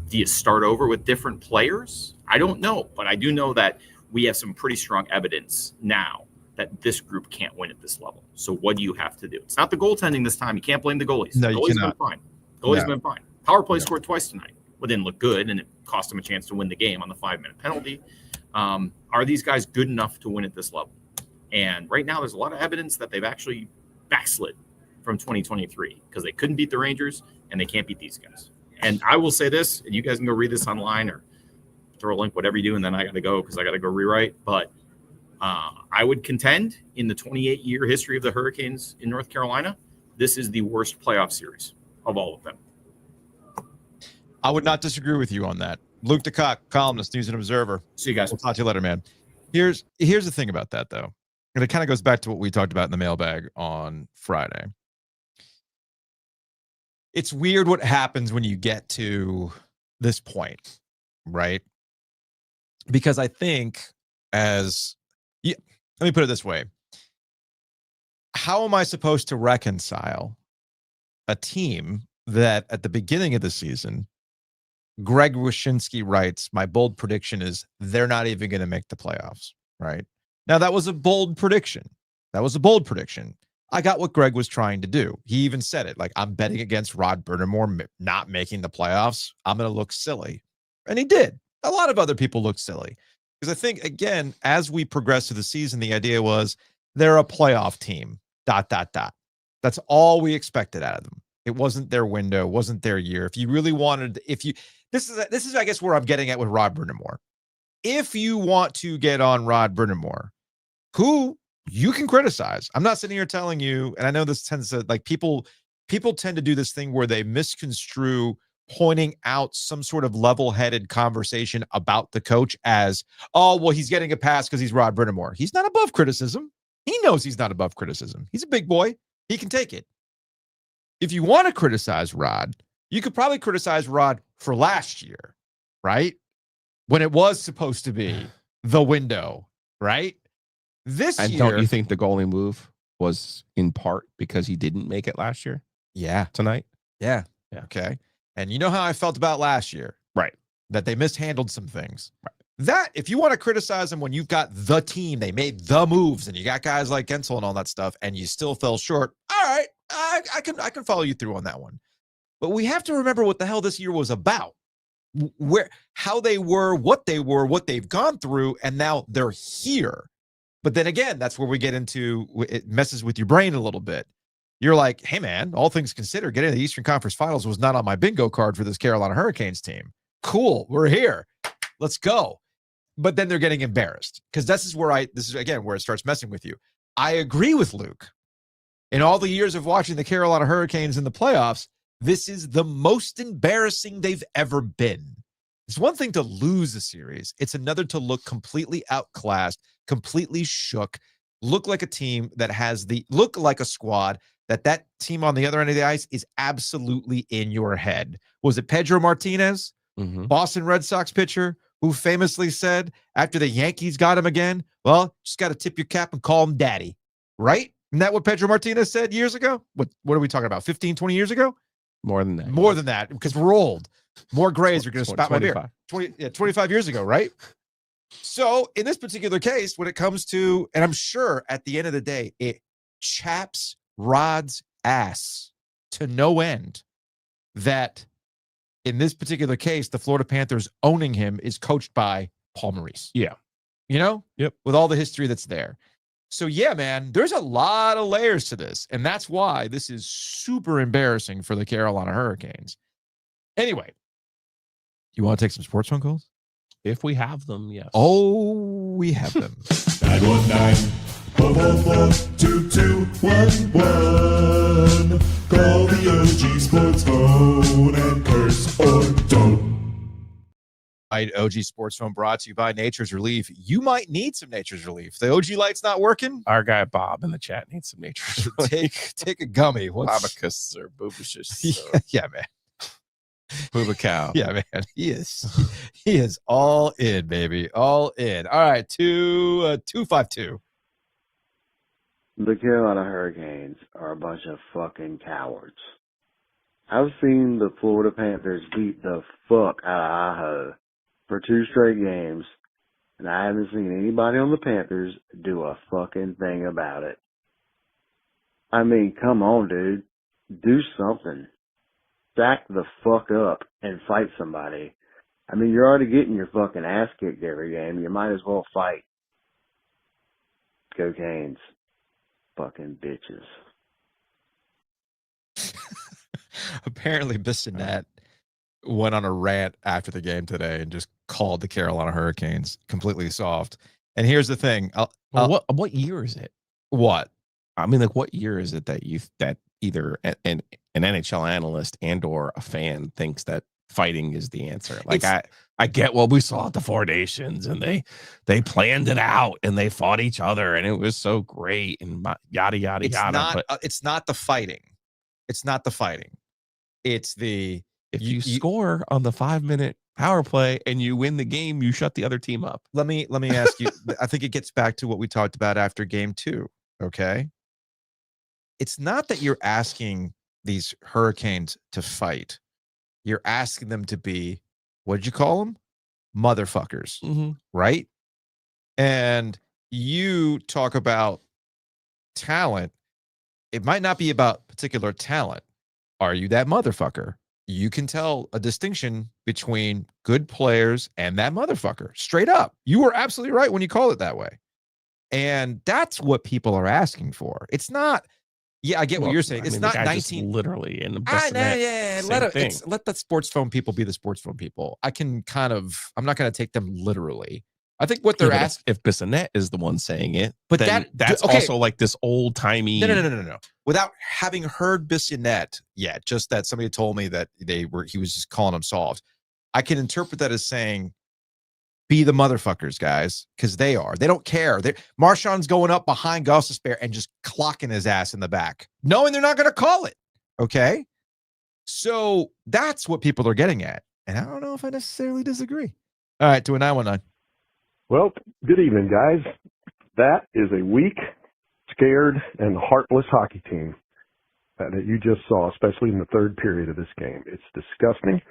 Do you start over with different players? I don't know, but I do know that we have some pretty strong evidence now that this group can't win at this level. So what do you have to do? It's not the goaltending this time. You can't blame the goalies. No, the goalies been fine. Goalies been fine. Power play scored twice tonight. Well, didn't look good, and it cost them a chance to win the game on the 5-minute penalty. Are these guys good enough to win at this level? And right now, there's a lot of evidence that they've actually backslid from 2023 because they couldn't beat the Rangers and they can't beat these guys. And I will say this, and you guys can go read this online or throw a link, whatever you do, and then I got to go because I got to go rewrite. But I would contend in the 28-year history of the Hurricanes in North Carolina, this is the worst playoff series of all of them. I would not disagree with you on that. Luke DeCock, columnist, News and Observer. See you guys. We'll talk to you later, man. Here's the thing about that, though. And it kind of goes back to what we talked about in the mailbag on Friday. It's weird what happens when you get to this point, right? Because I think let me put it this way. How am I supposed to reconcile a team that at the beginning of the season, Greg Wyshynski writes, my bold prediction is they're not even going to make the playoffs, right? Now, that was a bold prediction. I got what Greg was trying to do. He even said it, like, I'm betting against Rod Brindamore not making the playoffs. I'm going to look silly. And he did. A lot of other people looked silly. Because I think, again, as we progress through the season, the idea was they're a playoff team, ... That's all we expected out of them. It wasn't their window, wasn't their year. If you really wanted, this is, I guess, where I'm getting at with Rod Brindamore. If you want to get on Rod Brindamore, who you can criticize. I'm not sitting here telling you, and I know this tends to, like, people tend to do this thing where they misconstrue pointing out some sort of level-headed conversation about the coach as, oh, well, he's getting a pass because he's Rod Brindamore. He's not above criticism. He knows he's not above criticism. He's a big boy. He can take it. if you want to criticize Rod, you could probably criticize Rod for last year, right? When it was supposed to be the window, right? This And year, don't you think the goalie move was in part because he didn't make it last year? Yeah. Tonight? Yeah. Yeah. Okay. And you know how I felt about last year, Right. that they mishandled some things. Right. That, if you want to criticize them when you've got the team, they made the moves and you got guys like Gensel and all that stuff, and you still fell short. All right. I can follow you through on that one. But we have to remember what the hell this year was about. How they were, what they've gone through, and now they're here. But then again, that's where we get into, it messes with your brain a little bit. You're like, hey man, all things considered, getting to the Eastern Conference Finals was not on my bingo card for this Carolina Hurricanes team. Cool, we're here. Let's go. But then they're getting embarrassed, because this is where it starts messing with you. I agree with Luke. In all the years of watching the Carolina Hurricanes in the playoffs, this is the most embarrassing they've ever been. It's one thing to lose a series. It's another to look completely outclassed, completely shook, look like a team that look like a squad that team on the other end of the ice is absolutely in your head. Was it Pedro Martinez, Boston Red Sox pitcher, who famously said after the Yankees got him again, well, just got to tip your cap and call him daddy, right? Isn't that what Pedro Martinez said years ago? What are we talking about, 15, 20 years ago? More than that. More than that, because we're old. More grays are going to spout my beer. 25 years ago, right? So in this particular case, when it comes to, and I'm sure at the end of the day, it chaps Rod's ass to no end that in this particular case, the Florida Panthers owning him is coached by Paul Maurice. Yeah. You know? Yep. With all the history that's there. So yeah, man, there's a lot of layers to this. And that's why this is super embarrassing for the Carolina Hurricanes. Anyway, you want to take some sports phone calls? If we have them, yes. Oh, we have them. 919-444-2211. Call the OG Sports Phone and curse or don't. OG Sports Phone brought to you by Nature's Relief. You might need some Nature's Relief. The OG light's not working. Our guy Bob in the chat needs some Nature's Relief. Take a gummy. Babacus or Bubicious. Yeah, man. Boobacow. Yeah, man. He is all in, baby. All in. All right, 252. The Carolina Hurricanes are a bunch of fucking cowards. I've seen the Florida Panthers beat the fuck out of Idaho for 2 straight games, and I haven't seen anybody on the Panthers do a fucking thing about it. I mean, come on, dude. Do something. Back the fuck up and fight somebody. I mean, you're already getting your fucking ass kicked every game. You might as well fight. Go Canes. Fucking bitches. Apparently, Bissonnette went on a rant after the game today and just called the Carolina Hurricanes completely soft. And here's the thing. What year is it? What? I mean, like, what year is it that either an NHL analyst and or a fan thinks that fighting is the answer? Like, I get what we saw at the 4 Nations, and they planned it out and they fought each other and it was so great and yada yada yada. It's not the fighting. It's not the fighting. It's the if you score on the 5-minute power play and you win the game, you shut the other team up. Let me ask you. I think it gets back to what we talked about after game 2. Okay. It's not that you're asking these Hurricanes to fight. You're asking them to be, what did you call them? Motherfuckers, right? And you talk about talent. It might not be about particular talent. Are you that motherfucker? You can tell a distinction between good players and that motherfucker. Straight up. You were absolutely right when you call it that way. And that's what people are asking for. It's not. Yeah, I get what you're saying. It's not 19. Literally in the let the sports phone people be the sports phone people. I'm not going to take them literally. I think what they're asking. If Bissonnette is the one saying it, but that's also like this old timey. No. Without having heard Bissonnette yet, just that somebody told me that he was just calling them soft. I can interpret that as saying, be the motherfuckers, guys, because they are. They don't care. Marchand's going up behind Gostisbehere and just clocking his ass in the back, knowing they're not going to call it. Okay. So that's what people are getting at. And I don't know if I necessarily disagree. All right, to a 919. Well, good evening, guys. That is a weak, scared, and heartless hockey team that you just saw, especially in the third period of this game. It's disgusting.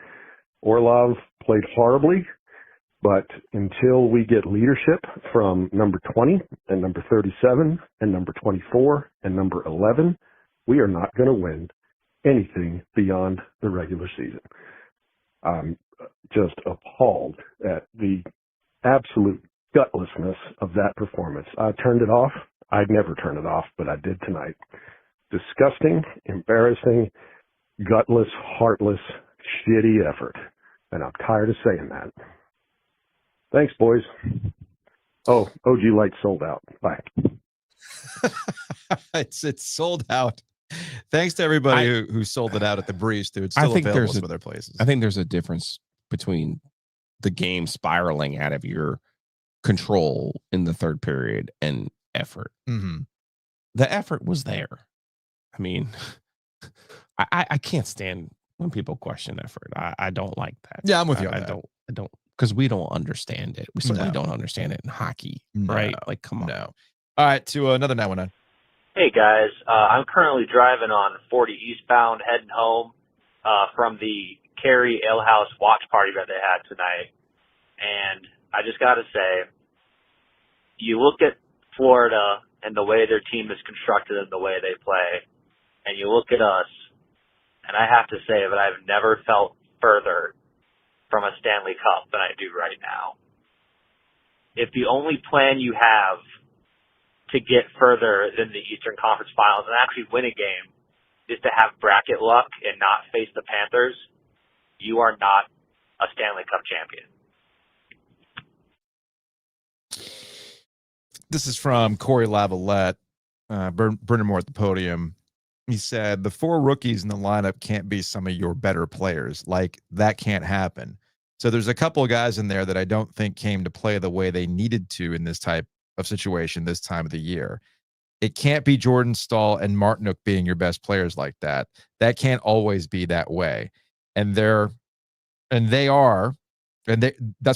Orlov played horribly, but until we get leadership from number 20 and number 37 and number 24 and number 11, we are not going to win anything beyond the regular season. I'm just appalled at the absolute gutlessness of that performance. I turned it off. I'd never turn it off, but I did tonight. Disgusting, embarrassing, gutless, heartless, shitty effort. And I'm tired of saying that. Thanks, boys. Oh, OG Light sold out. Bye. It's sold out. Thanks to everybody who sold it out at the Breeze, dude. It's still available in some other places. I think there's a difference between the game spiraling out of your control in the third period and effort. Mm-hmm. The effort was there. I mean, I can't stand when people question effort. I don't like that. Yeah, I'm with you on I that. don't, because we don't understand it. We certainly don't understand it in hockey, right? Like, come on. No. All right, to another 919. Hey guys, I'm currently driving on 40 eastbound, heading home from the Cary Ale House watch party that they had tonight. And I just got to say, you look at Florida and the way their team is constructed and the way they play, and you look at us, and I have to say that I've never felt further from a Stanley Cup than I do right now. If the only plan you have to get further than the Eastern Conference Finals and actually win a game is to have bracket luck and not face the Panthers, you are not a Stanley Cup champion. This is from Corey Lavalette, Brendan Moore at the podium. He said, the 4 rookies in the lineup can't be some of your better players. Like, that can't happen. So there's a couple of guys in there that I don't think came to play the way they needed to in this type of situation this time of the year. It can't be Jordan Stahl and Martinook being your best players like that. That can't always be that way. And that's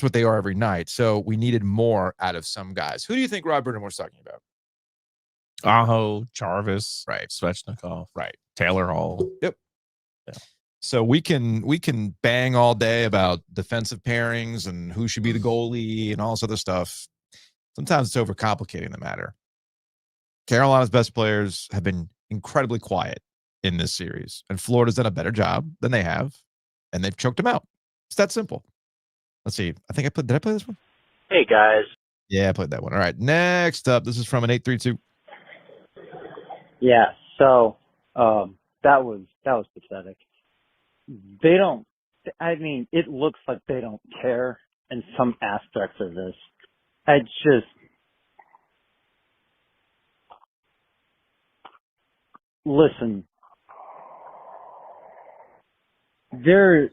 what they are every night. So we needed more out of some guys. Who do you think Rob Brennan was talking about? Aho, Jarvis, right? Svechnikov, right? Taylor Hall. Yep. Yeah. So we can bang all day about defensive pairings and who should be the goalie and all this other stuff. Sometimes it's overcomplicating the matter. Carolina's best players have been incredibly quiet in this series, and Florida's done a better job than they have, and they've choked them out. It's that simple. Let's see. Did I play this one? Hey, guys. Yeah, I played that one. All right. Next up, this is from an 832. Yeah. So that was pathetic. They don't. I mean, it looks like they don't care in some aspects of this. It's just. Listen. There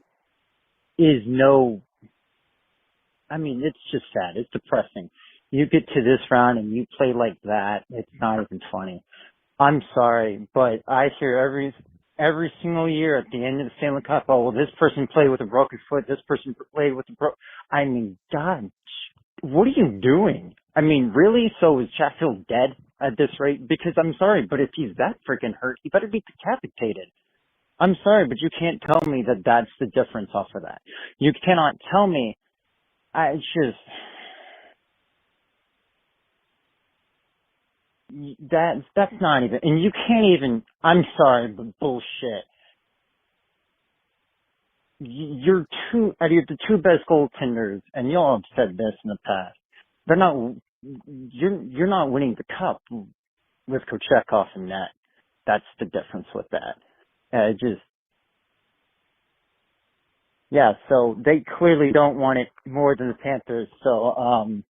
is no. I mean, it's just sad. It's depressing. You get to this round and you play like that. It's not even funny. I'm sorry, but I hear every single year at the end of the Stanley Cup, oh, well, this person played with a broken foot. This person played with a I mean, God, what are you doing? I mean, really? So is Chatfield dead at this rate? Because I'm sorry, but if he's that freaking hurt, he better be decapitated. I'm sorry, but you can't tell me that that's the difference off of that. You cannot tell me. That's not even, and you can't even, I'm sorry, but bullshit. You're the two best goaltenders, and y'all have said this in the past. You're not winning the cup with Kochetkov in net. That's the difference with that. Yeah, so they clearly don't want it more than the Panthers. So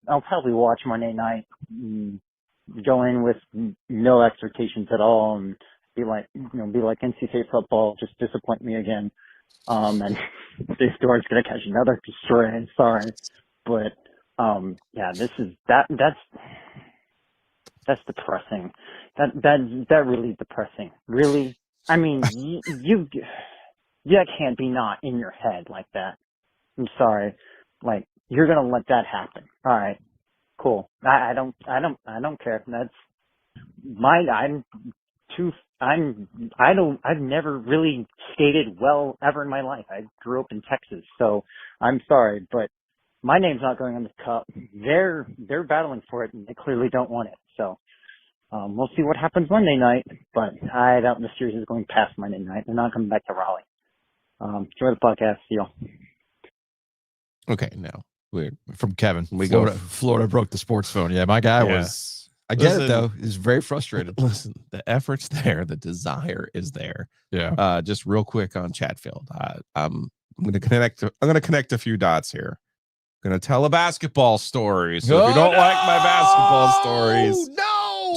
I'll probably watch Monday night, go in with no expectations at all, and be like NC State football, just disappoint me again. And this Stewart's gonna catch another destroy. Sorry, but yeah, that's depressing. That really depressing. Really, I mean, that can't be not in your head like that. I'm sorry. Like, you're going to let that happen. All right. Cool. I don't care. I've never really skated well ever in my life. I grew up in Texas, so I'm sorry, but my name's not going on the cup. They're battling for it, and they clearly don't want it. So we'll see what happens Monday night, but I doubt the series is going past Monday night. They're not coming back to Raleigh. Enjoy the podcast. See y'all. Okay, now weird From Kevin. We Florida broke the sports phone. Yeah, my guy was. I get it though. He's very frustrated. Listen, the effort's there, the desire is there. Yeah. Just real quick on Chatfield. I'm gonna connect a few dots here. I'm gonna tell a basketball story. So if you don't like my basketball stories,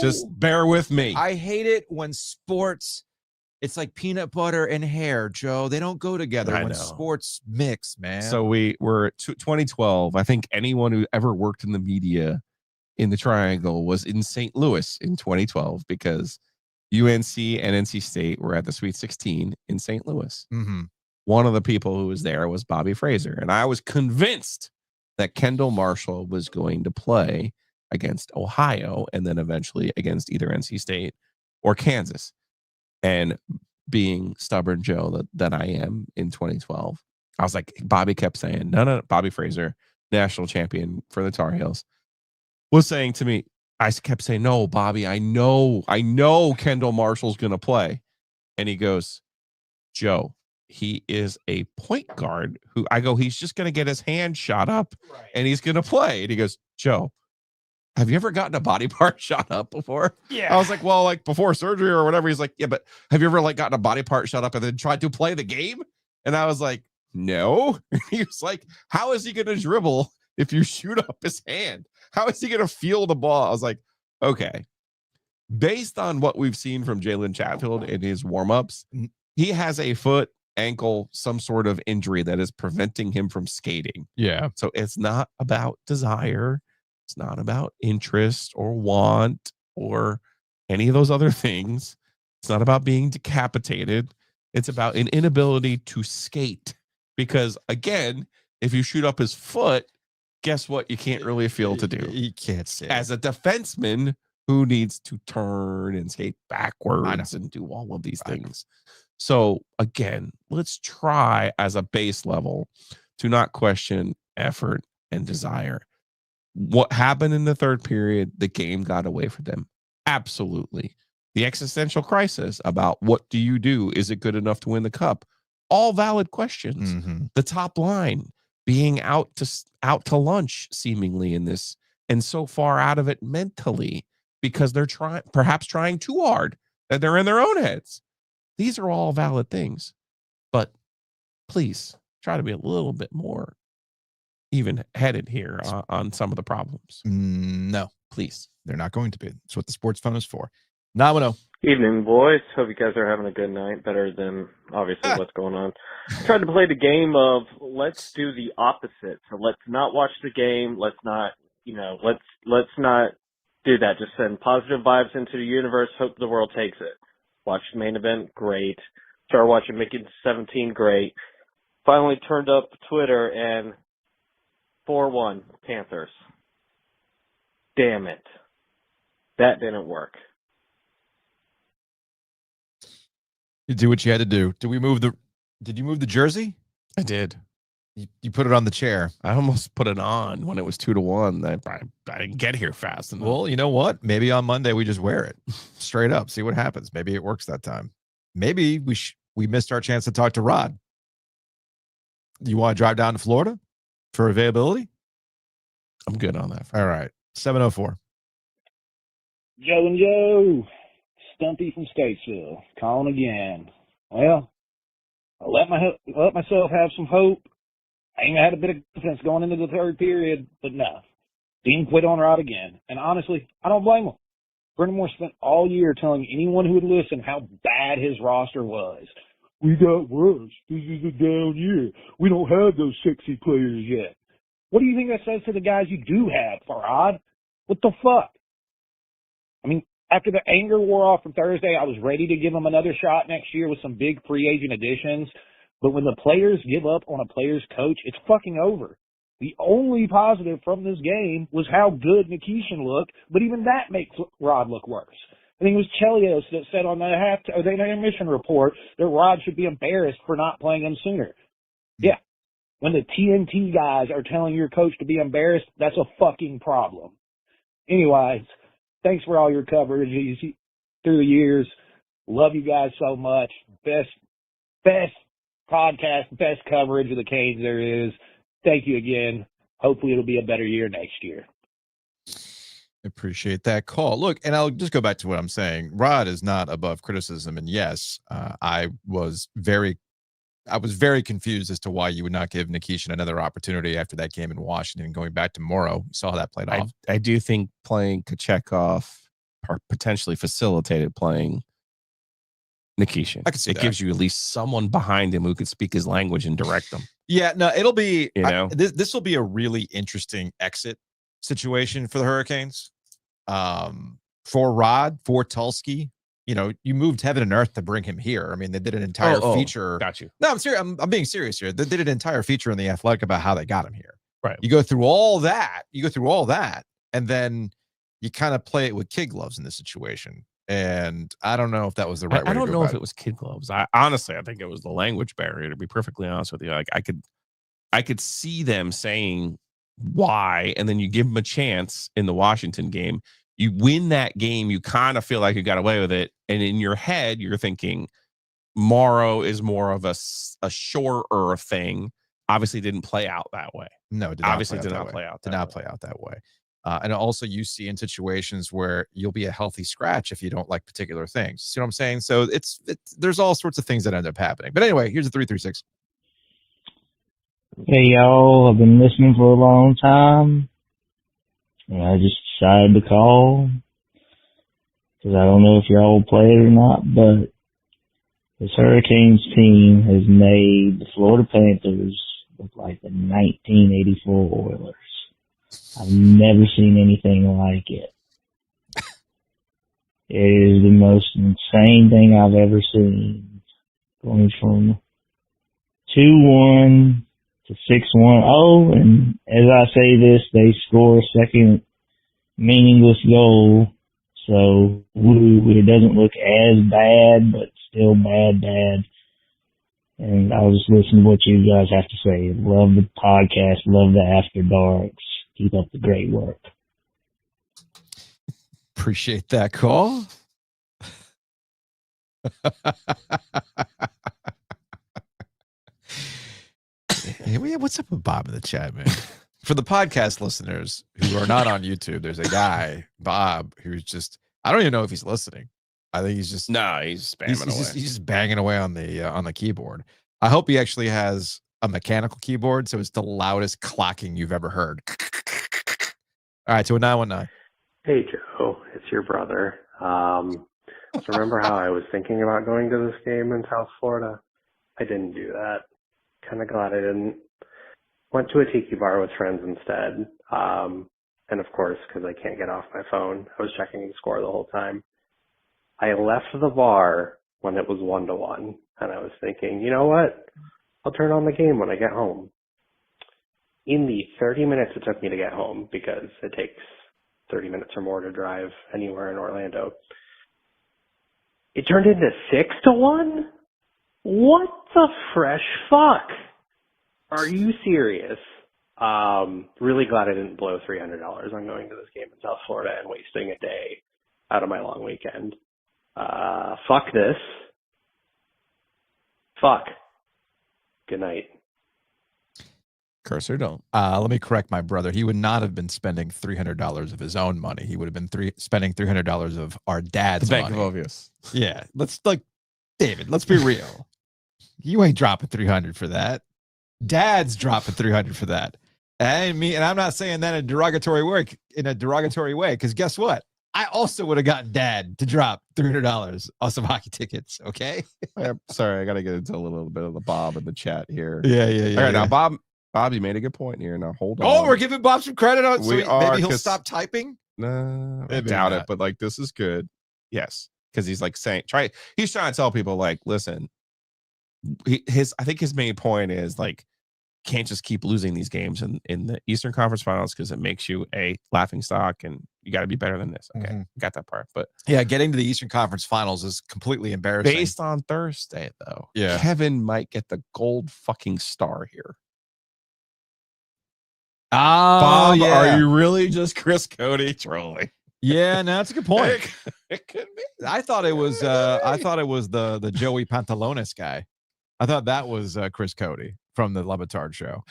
just bear with me. I hate it when sports. It's like peanut butter and hair, Joe. They don't go together when sports mix, man. So we're 2012. I think anyone who ever worked in the media in the Triangle was in St. Louis in 2012 because UNC and NC State were at the Sweet 16 in St. Louis. Mm-hmm. One of the people who was there was Bobby Fraser, and I was convinced that Kendall Marshall was going to play against Ohio and then eventually against either NC State or Kansas. And being stubborn Joe that I am in 2012, I was like, Bobby kept saying, no, Bobby Fraser, national champion for the Tar Heels, was saying to me, I kept saying, no, Bobby, I know Kendall Marshall's going to play. And he goes, Joe, he is a point guard who I go, he's just going to get his hand shot up and he's going to play. And he goes, Joe, have you ever gotten a body part shot up before? Yeah. I was like, well, like before surgery or whatever. He's like, yeah, but have you ever like gotten a body part shot up and then tried to play the game? And I was like, no. He was like, how is he going to dribble if you shoot up his hand? How is he going to feel the ball? I was like, okay. Based on what we've seen from Jalen Chatfield in his warmups, he has a foot, ankle, some sort of injury that is preventing him from skating. Yeah. So it's not about desire. It's not about interest or want or any of those other things. It's not about being decapitated. It's about an inability to skate. Because again, if you shoot up his foot, guess what? You can't really feel to do. You can't skate. As a defenseman who needs to turn and skate backwards and do all of these things. So again, let's try as a base level to not question effort and desire. What happened in the third period, the game got away from them. Absolutely. The existential crisis about what do you do? Is it good enough to win the cup? All valid questions. Mm-hmm. The top line being out to lunch seemingly in this and so far out of it mentally because they're perhaps trying too hard that they're in their own heads. These are all valid things, but please try to be a little bit more even headed here on some of the problems. No, please. They're not going to be. That's what the sports phone is for. Nomino. Evening, boys. Hope you guys are having a good night. Better than obviously what's going on. Tried to play the game of let's do the opposite. So let's not watch the game. Let's not, let's not do that. Just send positive vibes into the universe. Hope the world takes it. Watch the main event. Great. Started watching Mickey 17. Great. Finally turned up Twitter and 4-1 Panthers. Damn it. That didn't work. You do what you had to do. Did you move the jersey? I did. You put it on the chair. I almost put it on when it was 2-1. I didn't get here fast enough. Well, you know what? Maybe on Monday we just wear it straight up. See what happens. Maybe it works that time. Maybe we missed our chance to talk to Rod. You want to drive down to Florida for availability? I'm good on that. All right. 704. Joe and Joe, Stumpy from Statesville, calling again. Well, I let myself have some hope. I even had a bit of defense going into the third period, but no. Dean quit on Rod again. And honestly, I don't blame him. Brindamore spent all year telling anyone who would listen how bad his roster was. We got worse. This is a down year. We don't have those sexy players yet. What do you think that says to the guys you do have, Farhad? What the fuck? I mean, after the anger wore off from Thursday, I was ready to give them another shot next year with some big free agent additions. But when the players give up on a player's coach, it's fucking over. The only positive from this game was how good Nikishin looked, but even that makes Rod look worse. I think it was Chelios that said on the intermission report that Rod should be embarrassed for not playing him sooner. Yeah. When the TNT guys are telling your coach to be embarrassed, that's a fucking problem. Anyways, thanks for all your coverage through the years. Love you guys so much. Best podcast, best coverage of the Canes there is. Thank you again. Hopefully it'll be a better year next year. Appreciate that call. Look, and I'll just go back to what I'm saying. Rod is not above criticism. And yes, I was very confused as to why you would not give Nikishin another opportunity after that game in Washington and going back to Morrow. You saw how that played off. I do think playing Kochetkov potentially facilitated playing Nikishin. I can see it that. gives you at least someone behind him who could speak his language and direct them. Yeah, no, it'll be, this will be a really interesting exit situation for the Hurricanes. For Rod, for Tulsky, you moved heaven and earth to bring him here. I mean, they did an entire feature. Got you. No, I'm serious. I'm being serious here. They did an entire feature in the Athletic about how they got him here. Right. You go through all that, and then you kind of play it with kid gloves in this situation. And I don't know if that was the right way. I don't to go know about if it was kid gloves. I think it was the language barrier, to be perfectly honest with you. Like I could see them saying why, and then you give them a chance in the Washington game. You win that game, you kind of feel like you got away with it. And in your head, you're thinking Morrow is more of a surer thing. Obviously didn't play out that way. No, it did not play out that way. And also you see in situations where you'll be a healthy scratch if you don't like particular things. See what I'm saying? So it's there's all sorts of things that end up happening. But anyway, here's a 336. Hey y'all, I've been listening for a long time, and I just decided to call because I don't know if y'all will play it or not, but this Hurricanes team has made the Florida Panthers look like the 1984 Oilers. I've never seen anything like it. It is the most insane thing I've ever seen. Going from 2-1 to 6-1. Oh, and as I say this, they score a second meaningless goal. So it doesn't look as bad, but still bad. And I'll just listen to what you guys have to say. Love the podcast. Love the After Darks. Keep up the great work. Appreciate that call. What's up with Bob in the chat, man? For the podcast listeners who are not on YouTube, there's a guy, Bob, who's just, I don't even know if he's listening. I think he's just, he's spamming away. He's just banging away on the keyboard. I hope he actually has a mechanical keyboard, so it's the loudest clacking you've ever heard. All right, to a 919. Hey, Joe, it's your brother. So remember how I was thinking about going to this game in South Florida? I didn't do that. Kind of glad I didn't. Went to a tiki bar with friends instead. And of course, because I can't get off my phone, I was checking the score the whole time. I left the bar when it was 1-1, and I was thinking, you know what? I'll turn on the game when I get home. In the 30 minutes it took me to get home, because it takes 30 minutes or more to drive anywhere in Orlando, it turned into 6-1? What the fresh fuck? Are you serious? Really glad I didn't blow $300 on going to this game in South Florida and wasting a day out of my long weekend. Fuck this. Fuck. Good night. Cursor don't. Let me correct my brother. He would not have been spending $300 of his own money. He would have been spending $300 of our dad's the money. Bank of Ovies. Yeah. David, let's be real. You ain't dropping 300 for that. Dad's dropping 300 for that. And I'm not saying that in a derogatory way, because guess what? I also would have gotten Dad to drop $300 on some hockey tickets. Okay. Sorry, I got to get into a little bit of the Bob in the chat here. Yeah. All right, now Bob, you made a good point here. Now hold on. Oh, we're giving Bob some credit on. Maybe he'll stop typing. No, I doubt it. But this is good. Yes, because he's like he's trying to tell people like, listen, I think his main point is like, can't just keep losing these games in the Eastern Conference Finals because it makes you a laughing stock and you got to be better than this. Okay, got that part. But yeah, getting to the Eastern Conference Finals is completely embarrassing. Based on Thursday, though, yeah, Kevin might get the gold fucking star here. Oh, Bob, yeah. are you really just Chris Cody trolling? Yeah, no, that's a good point. It could be. I thought it was the Joey Pantalones guy. I thought that was Chris Cody from the Levitard show.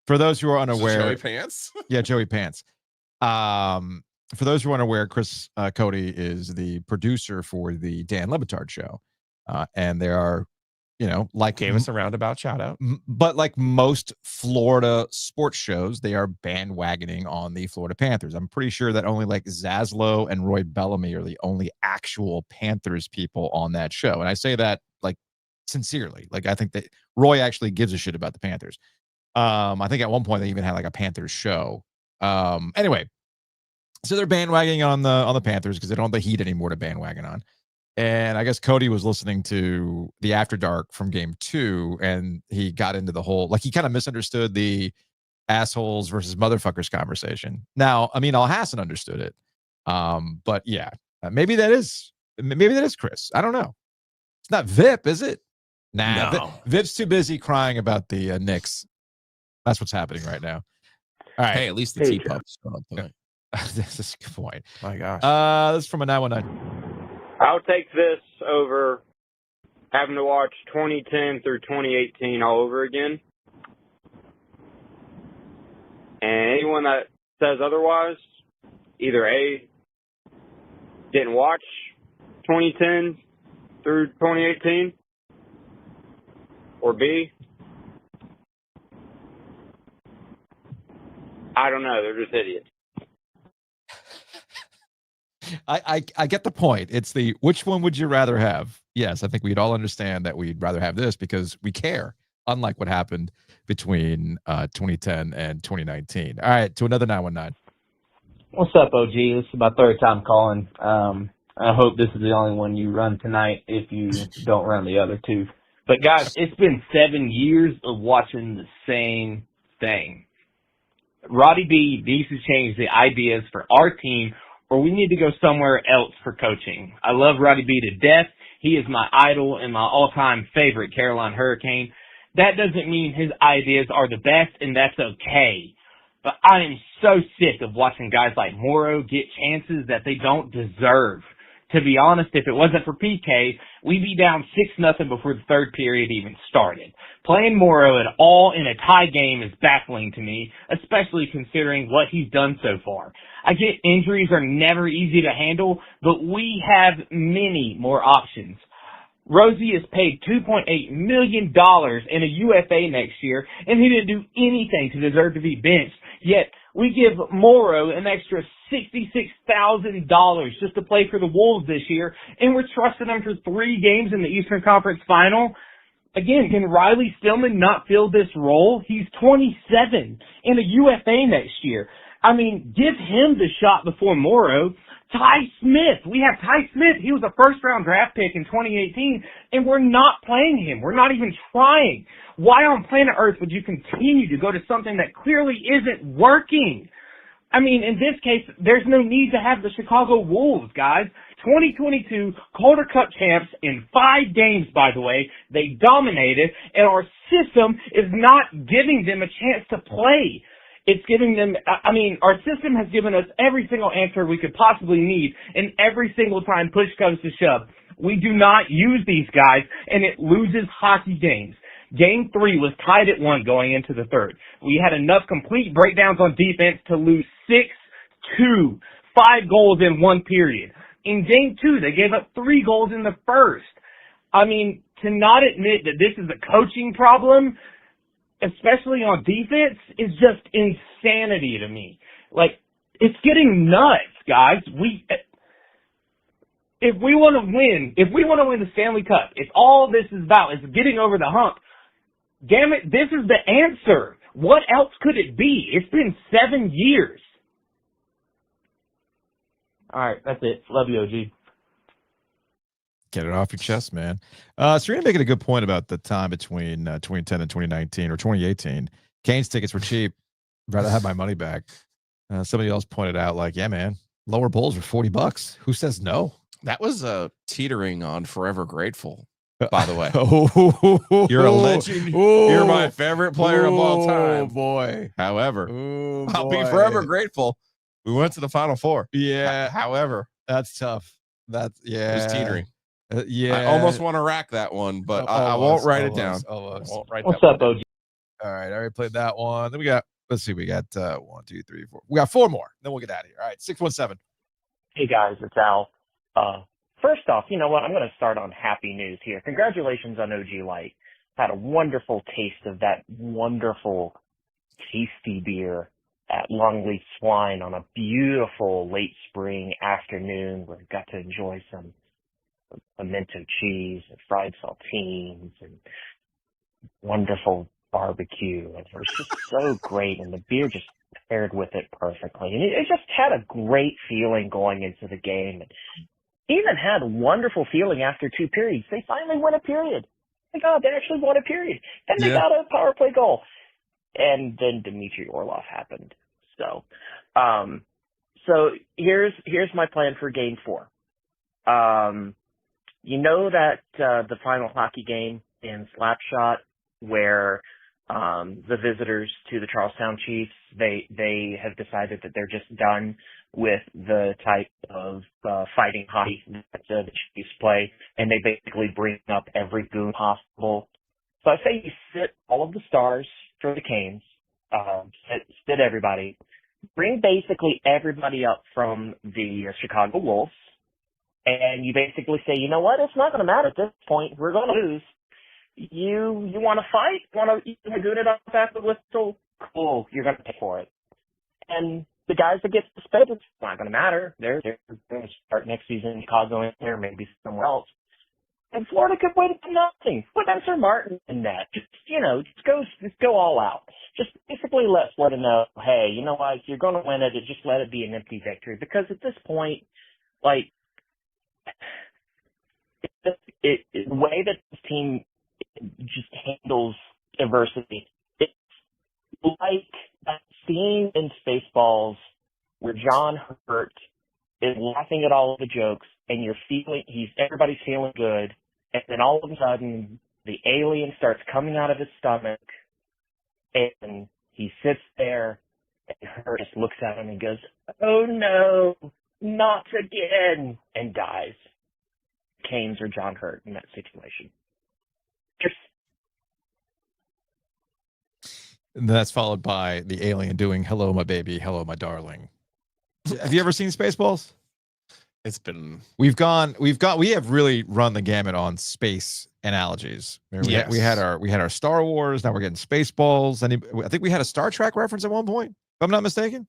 For those who are unaware, Joey Pants. Yeah, Joey Pants. For those who are unaware, Chris Cody is the producer for the Dan Levitard show, and there are, like gave us a roundabout shout out. But like most Florida sports shows, they are bandwagoning on the Florida Panthers. I'm pretty sure that only like Zaslow and Roy Bellamy are the only actual Panthers people on that show, and I say that like sincerely. Like I think that Roy actually gives a shit about the Panthers. I think at one point they even had like a Panthers show. Anyway, so they're bandwagoning on the Panthers because they don't have the heat anymore to bandwagon on. And I guess Cody was listening to the After Dark from Game 2, and he got into the whole, like, he kind of misunderstood the assholes versus motherfuckers conversation. Now, Amin Al-Hassan understood it, but yeah, maybe that is Chris. I don't know. It's not Vip, is it? Nah, No. Vip's too busy crying about the Knicks. That's what's happening right now. All right. Hey, at least the T-Pups showed up tonight. This is a good point. My gosh. This is from a 919. I'll take this over having to watch 2010 through 2018 all over again. And anyone that says otherwise, either A, didn't watch 2010 through 2018, or B, I don't know, they're just idiots. I get the point. It's the which one would you rather have? Yes, I think we'd all understand that we'd rather have this because we care, unlike what happened between 2010 and 2019. All right, to another 919. What's up, OG? This is my third time calling. I hope this is the only one you run tonight if you don't run the other two. But guys, it's been 7 years of watching the same thing. Roddy B needs to change the ideas for our team, or we need to go somewhere else for coaching. I love Roddy B to death. He is my idol and my all-time favorite Carolina Hurricane. That doesn't mean his ideas are the best, and that's okay. But I am so sick of watching guys like Morrow get chances that they don't deserve. To be honest, if it wasn't for PK, we'd be down 6-0 before the third period even started. Playing Morrow at all in a tie game is baffling to me, especially considering what he's done so far. I get injuries are never easy to handle, but we have many more options. Rosie is paid $2.8 million in a UFA next year, and he didn't do anything to deserve to be benched. Yet, we give Morrow an extra $66,000 just to play for the Wolves this year, and we're trusting him for 3 games in the Eastern Conference Final. Again, can Riley Stillman not fill this role? He's 27 in a UFA next year. I mean, give him the shot before Morrow. Ty Smith. We have Ty Smith. He was a first-round draft pick in 2018, and we're not playing him. We're not even trying. Why on planet Earth would you continue to go to something that clearly isn't working? I mean, in this case, there's no need to have the Chicago Wolves, guys. 2022 Calder Cup champs in 5 games, by the way. They dominated, and our system is not giving them a chance to play. It's giving them, our system has given us every single answer we could possibly need, and every single time push comes to shove, we do not use these guys, and it loses hockey games. Game 3 was tied at 1 going into the third. We had enough complete breakdowns on defense to lose 6-2, 5 goals in 1 period. In Game 2, they gave up 3 goals in the first. I mean, to not admit that this is a coaching problem, especially on defense, is just insanity to me. Like, it's getting nuts, guys. If we want to win the Stanley Cup, if all this is about is getting over the hump, damn it, this is the answer. What else could it be? It's been 7 years. All right, that's it. Love you, OG. Get it off your chest, man. Serena making a good point about the time between 2010 and 2019 or 2018. Canes tickets were cheap. Rather have my money back. Somebody else pointed out, like, yeah, man, lower bowls were $40. Who says no? That was teetering on Forever Grateful, by the way. You're a legend. You're my favorite player of all time. Oh, boy. However, Oh, I'll be boy. forever grateful. We went to the Final Four. Yeah. However, that's tough. That's, yeah. It was teetering. Yeah. I almost want to rack that one, but I won't write it down. Almost. I won't write What's that up, one OG? All right, I already played that one. Then we got, let's see, we got 1, 2, 3, 4. We got 4 more. Then we'll get out of here. All right, 617. Hey guys, it's Al. First off, you know what? I'm going to start on happy news here. Congratulations on OG Light. Had a wonderful taste of that wonderful, tasty beer at Longleaf Swine on a beautiful late spring afternoon where we got to enjoy some pimento cheese and fried saltines and wonderful barbecue. And it was just so great, and the beer just paired with it perfectly. And it just had a great feeling going into the game. And even had a wonderful feeling after 2 periods. They finally won a period. My God, they actually won a period. And they got a power play goal. And then Dmitry Orlov happened. So here's my plan for game 4. You know that the final hockey game in Slapshot where the visitors to the Charlestown Chiefs, they have decided that they're just done with the type of fighting hockey that the Chiefs play, and they basically bring up every goon possible. So I say you sit all of the stars for the Canes, sit everybody, bring basically everybody up from the Chicago Wolves, and you basically say, you know what, it's not going to matter at this point. We're going to lose. You want to fight? Want to goon it up after the whistle? Cool, you're going to pay for it. And the guys that get suspended, it's not going to matter. They're going to start next season in Chicago or maybe somewhere else. And Florida could win for nothing. Put Spencer Martin in that. Just go all out. Just basically let Florida know, hey, you know what? If you're going to win it, just let it be an empty victory. Because at this point, like, the way that this team just handles adversity, it's like that scene in Spaceballs where John Hurt is laughing at all of the jokes and everybody's feeling good, and then all of a sudden the alien starts coming out of his stomach and he sits there and Hurt just looks at him and goes, oh no, not again, and dies. Canes or John Hurt in that situation. And that's followed by the alien doing "Hello, my baby. Hello, my darling." Have you ever seen Spaceballs? It's been. We have really run the gamut on space analogies. We had our Star Wars. Now we're getting Spaceballs. I think we had a Star Trek reference at one point, if I'm not mistaken.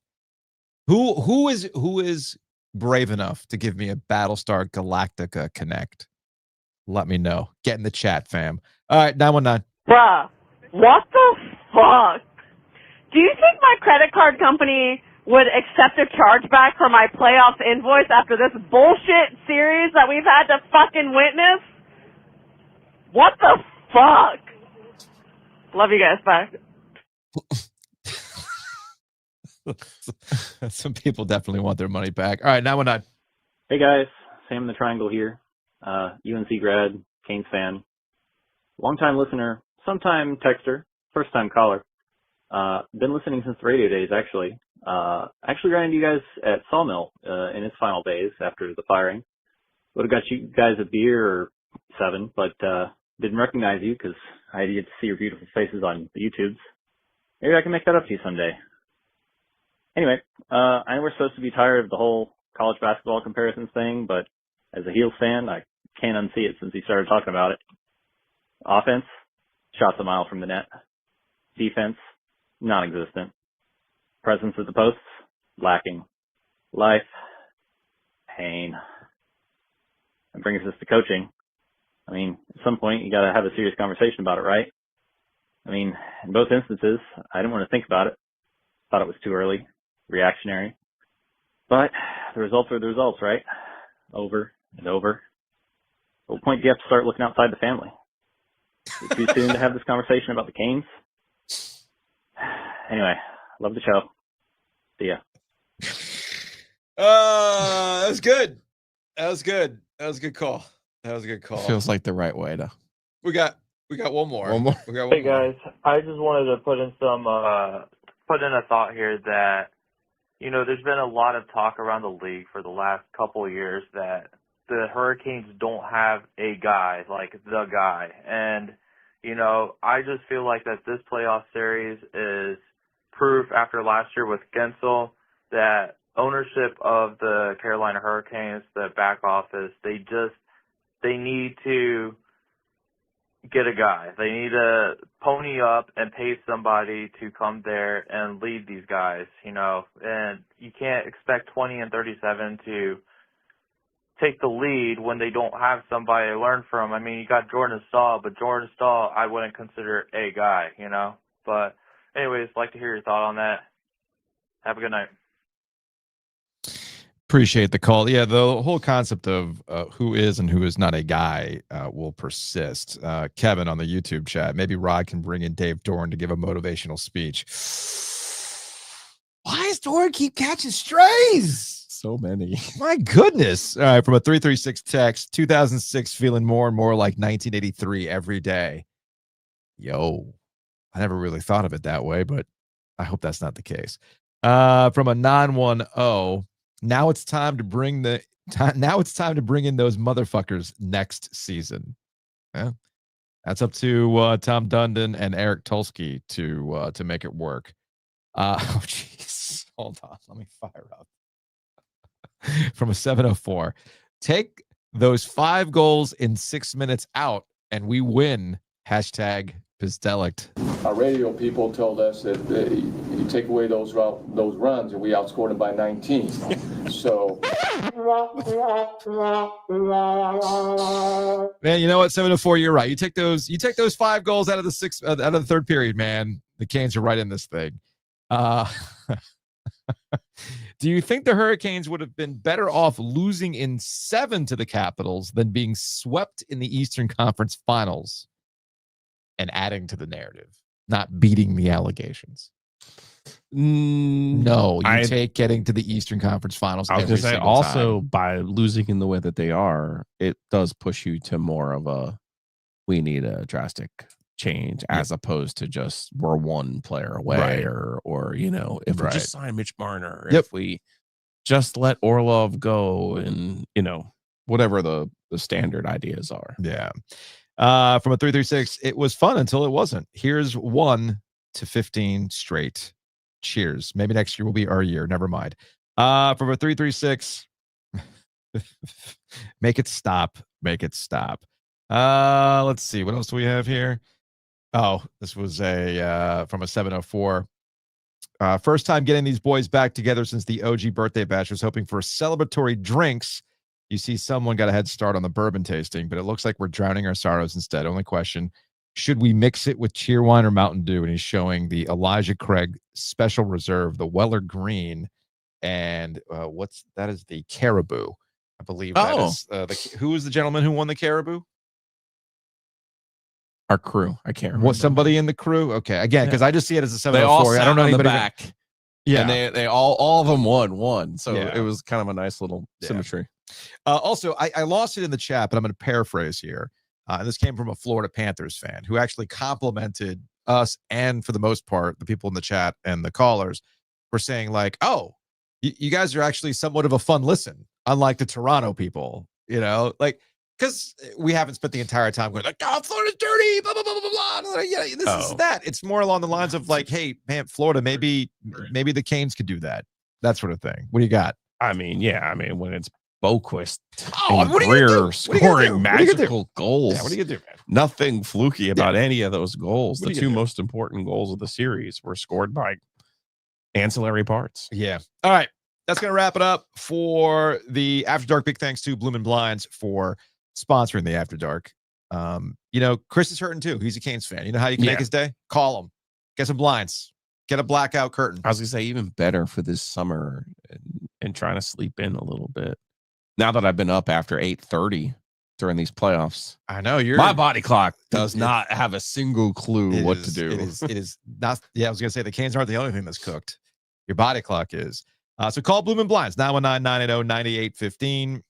Who is brave enough to give me a Battlestar Galactica connect? Let me know. Get in the chat, fam. All right, 919. Bruh, what the fuck? Do you think my credit card company would accept a chargeback for my playoffs invoice after this bullshit series that we've had to fucking witness? What the fuck? Love you guys. Bye. Some people definitely want their money back. All right, 919. Hey guys, Sam in the Triangle here. UNC grad, Canes fan, longtime listener, sometime texter, first time caller. Been listening since the radio days, actually. Actually ran into you guys at Sawmill in its final days after the firing. Would have got you guys a beer or 7, but didn't recognize you because I didn't get to see your beautiful faces on the YouTubes. Maybe I can make that up to you someday. Anyway, I know we're supposed to be tired of the whole college basketball comparisons thing, but as a Heels fan, I can't unsee it since he started talking about it. Offense, shots a mile from the net. Defense, non-existent. Presence at the posts, lacking. Life, pain. That brings us to coaching. I mean, at some point, you got to have a serious conversation about it, right? I mean, in both instances, I didn't want to think about it. Thought it was too early, reactionary. But the results are the results, right? Over and over. At what point do you have to start looking outside the family? Is it too soon to have this conversation about the Canes? Anyway, love the show. See ya. That was good. That was good. That was a good call. That was a good call. Feels like the right way to. We got one more. One more. We got one Hey more. guys, I just wanted to put in a thought here that, you know, there's been a lot of talk around the league for the last couple of years that the Hurricanes don't have a guy, like the guy. And, you know, I just feel like that this playoff series is proof after last year with Gensel that ownership of the Carolina Hurricanes, the back office, they need to get a guy. They need to pony up and pay somebody to come there and lead these guys, you know. And you can't expect 20 and 37 to take the lead when they don't have somebody to learn from. I mean, you got Jordan Stahl, but Jordan Stahl I wouldn't consider a guy, you know. But anyways, like to hear your thought on that. Have a good night. Appreciate the call. Yeah, the whole concept of who is and who is not a guy will persist. Kevin on the YouTube chat, maybe Rod can bring in Dave Dorn to give a motivational speech. Why does Dorn keep catching strays? So many. My goodness. All right, from a 336 text, 2006 feeling more and more like 1983 every day. Yo, I never really thought of it that way, but I hope that's not the case. From a 910, now it's time to bring in those motherfuckers next season. Yeah. That's up to Tom Dundon and Eric Tulsky to make it work. Oh jeez. Hold on. Let me fire up. From a 704. Take those 5 goals in 6 minutes out and we win. Hashtag Pizdelict. Our radio people told us that you take away those runs and we outscored them by 19. So, man, you know what? 704. You're right. You take those 5 goals out of the out of the third period, man. The Canes are right in this thing. Do you think the Hurricanes would have been better off losing in 7 to the Capitals than being swept in the Eastern Conference Finals and adding to the narrative, not beating the allegations? No, you take getting to the Eastern Conference Finals. I was going to say also by losing in the way that they are, it does push you to more of a we need a drastic change as opposed to just we're one player away or you know, if we just sign Mitch Marner, if we just let Orlov go and you know whatever the standard ideas are. Yeah. From a 336, it was fun until it wasn't. Here's 1 to 15 straight. Cheers. Maybe next year will be our year. Never mind. From a 336, make it stop. Make it stop. Let's see. What else do we have here? Oh, this was from a 704. First time getting these boys back together since the OG birthday bash. Was hoping for celebratory drinks. You see someone got a head start on the bourbon tasting, but it looks like we're drowning our sorrows instead. Only question, should we mix it with Cheerwine or Mountain Dew? And he's showing the Elijah Craig Special Reserve, the Weller Green, and that is the Caribou. I believe that is who is the gentleman who won the Caribou? Our crew. I can't remember. Was somebody in the crew? Okay. Again, because I just see it as a 704. They all I don't know sat on the anybody. back. Yeah. And they all of them won. So it was kind of a nice little symmetry. Also, I lost it in the chat, but I'm going to paraphrase here. And this came from a Florida Panthers fan who actually complimented us and, for the most part, the people in the chat and the callers were saying like, oh, you guys are actually somewhat of a fun listen, unlike the Toronto people, you know, like, because we haven't spent the entire time going like, oh, Florida's dirty, blah, blah, blah, blah, blah. Yeah, this is that. It's more along the lines of like, hey, man, Florida, maybe the Canes could do that. That sort of thing. What do you got? I mean, when it's Boquist and Greer scoring magical goals. Yeah, what are you gonna do, man? Nothing fluky about any of those goals. The 2 most important goals of the series were scored by ancillary parts. Yeah. All right. That's going to wrap it up for the After Dark. Big thanks to Bloomin' Blinds for sponsoring the After Dark. You know, Chris is hurting too. He's a Canes fan. You know how you can make his day? Call him. Get some blinds. Get a blackout curtain. I was going to say even better for this summer and trying to sleep in a little bit. Now that I've been up after 8:30 during these playoffs. I know My body clock does not have a single clue what to do. It is not. Yeah, I was gonna say the Canes aren't the only thing that's cooked. Your body clock is. So call Bloom and Blinds 919-980-9815.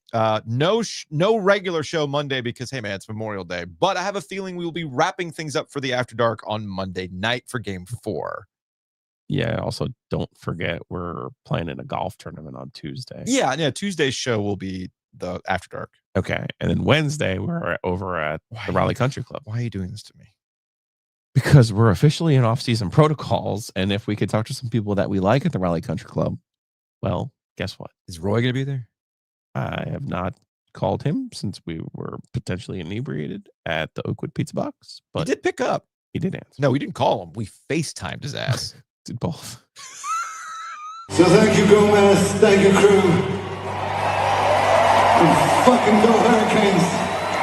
No regular show Monday because hey man, it's Memorial Day. But I have a feeling we will be wrapping things up for the After Dark on Monday night for Game 4. Yeah. Also, don't forget we're playing in a golf tournament on Tuesday. Yeah. Tuesday's show will be the After Dark. Okay, and then Wednesday we're over at the Raleigh Country Club. Why are you doing this to me? Because we're officially in off-season protocols, and if we could talk to some people that we like at the Raleigh Country Club, well, guess what? Is Roy going to be there? I have not called him since we were potentially inebriated at the Oakwood Pizza Box. But he did pick up. He did answer. No, we didn't call him. We FaceTimed his ass. Did both. So thank you, Gomez. Thank you, crew. And fucking go Hurricanes.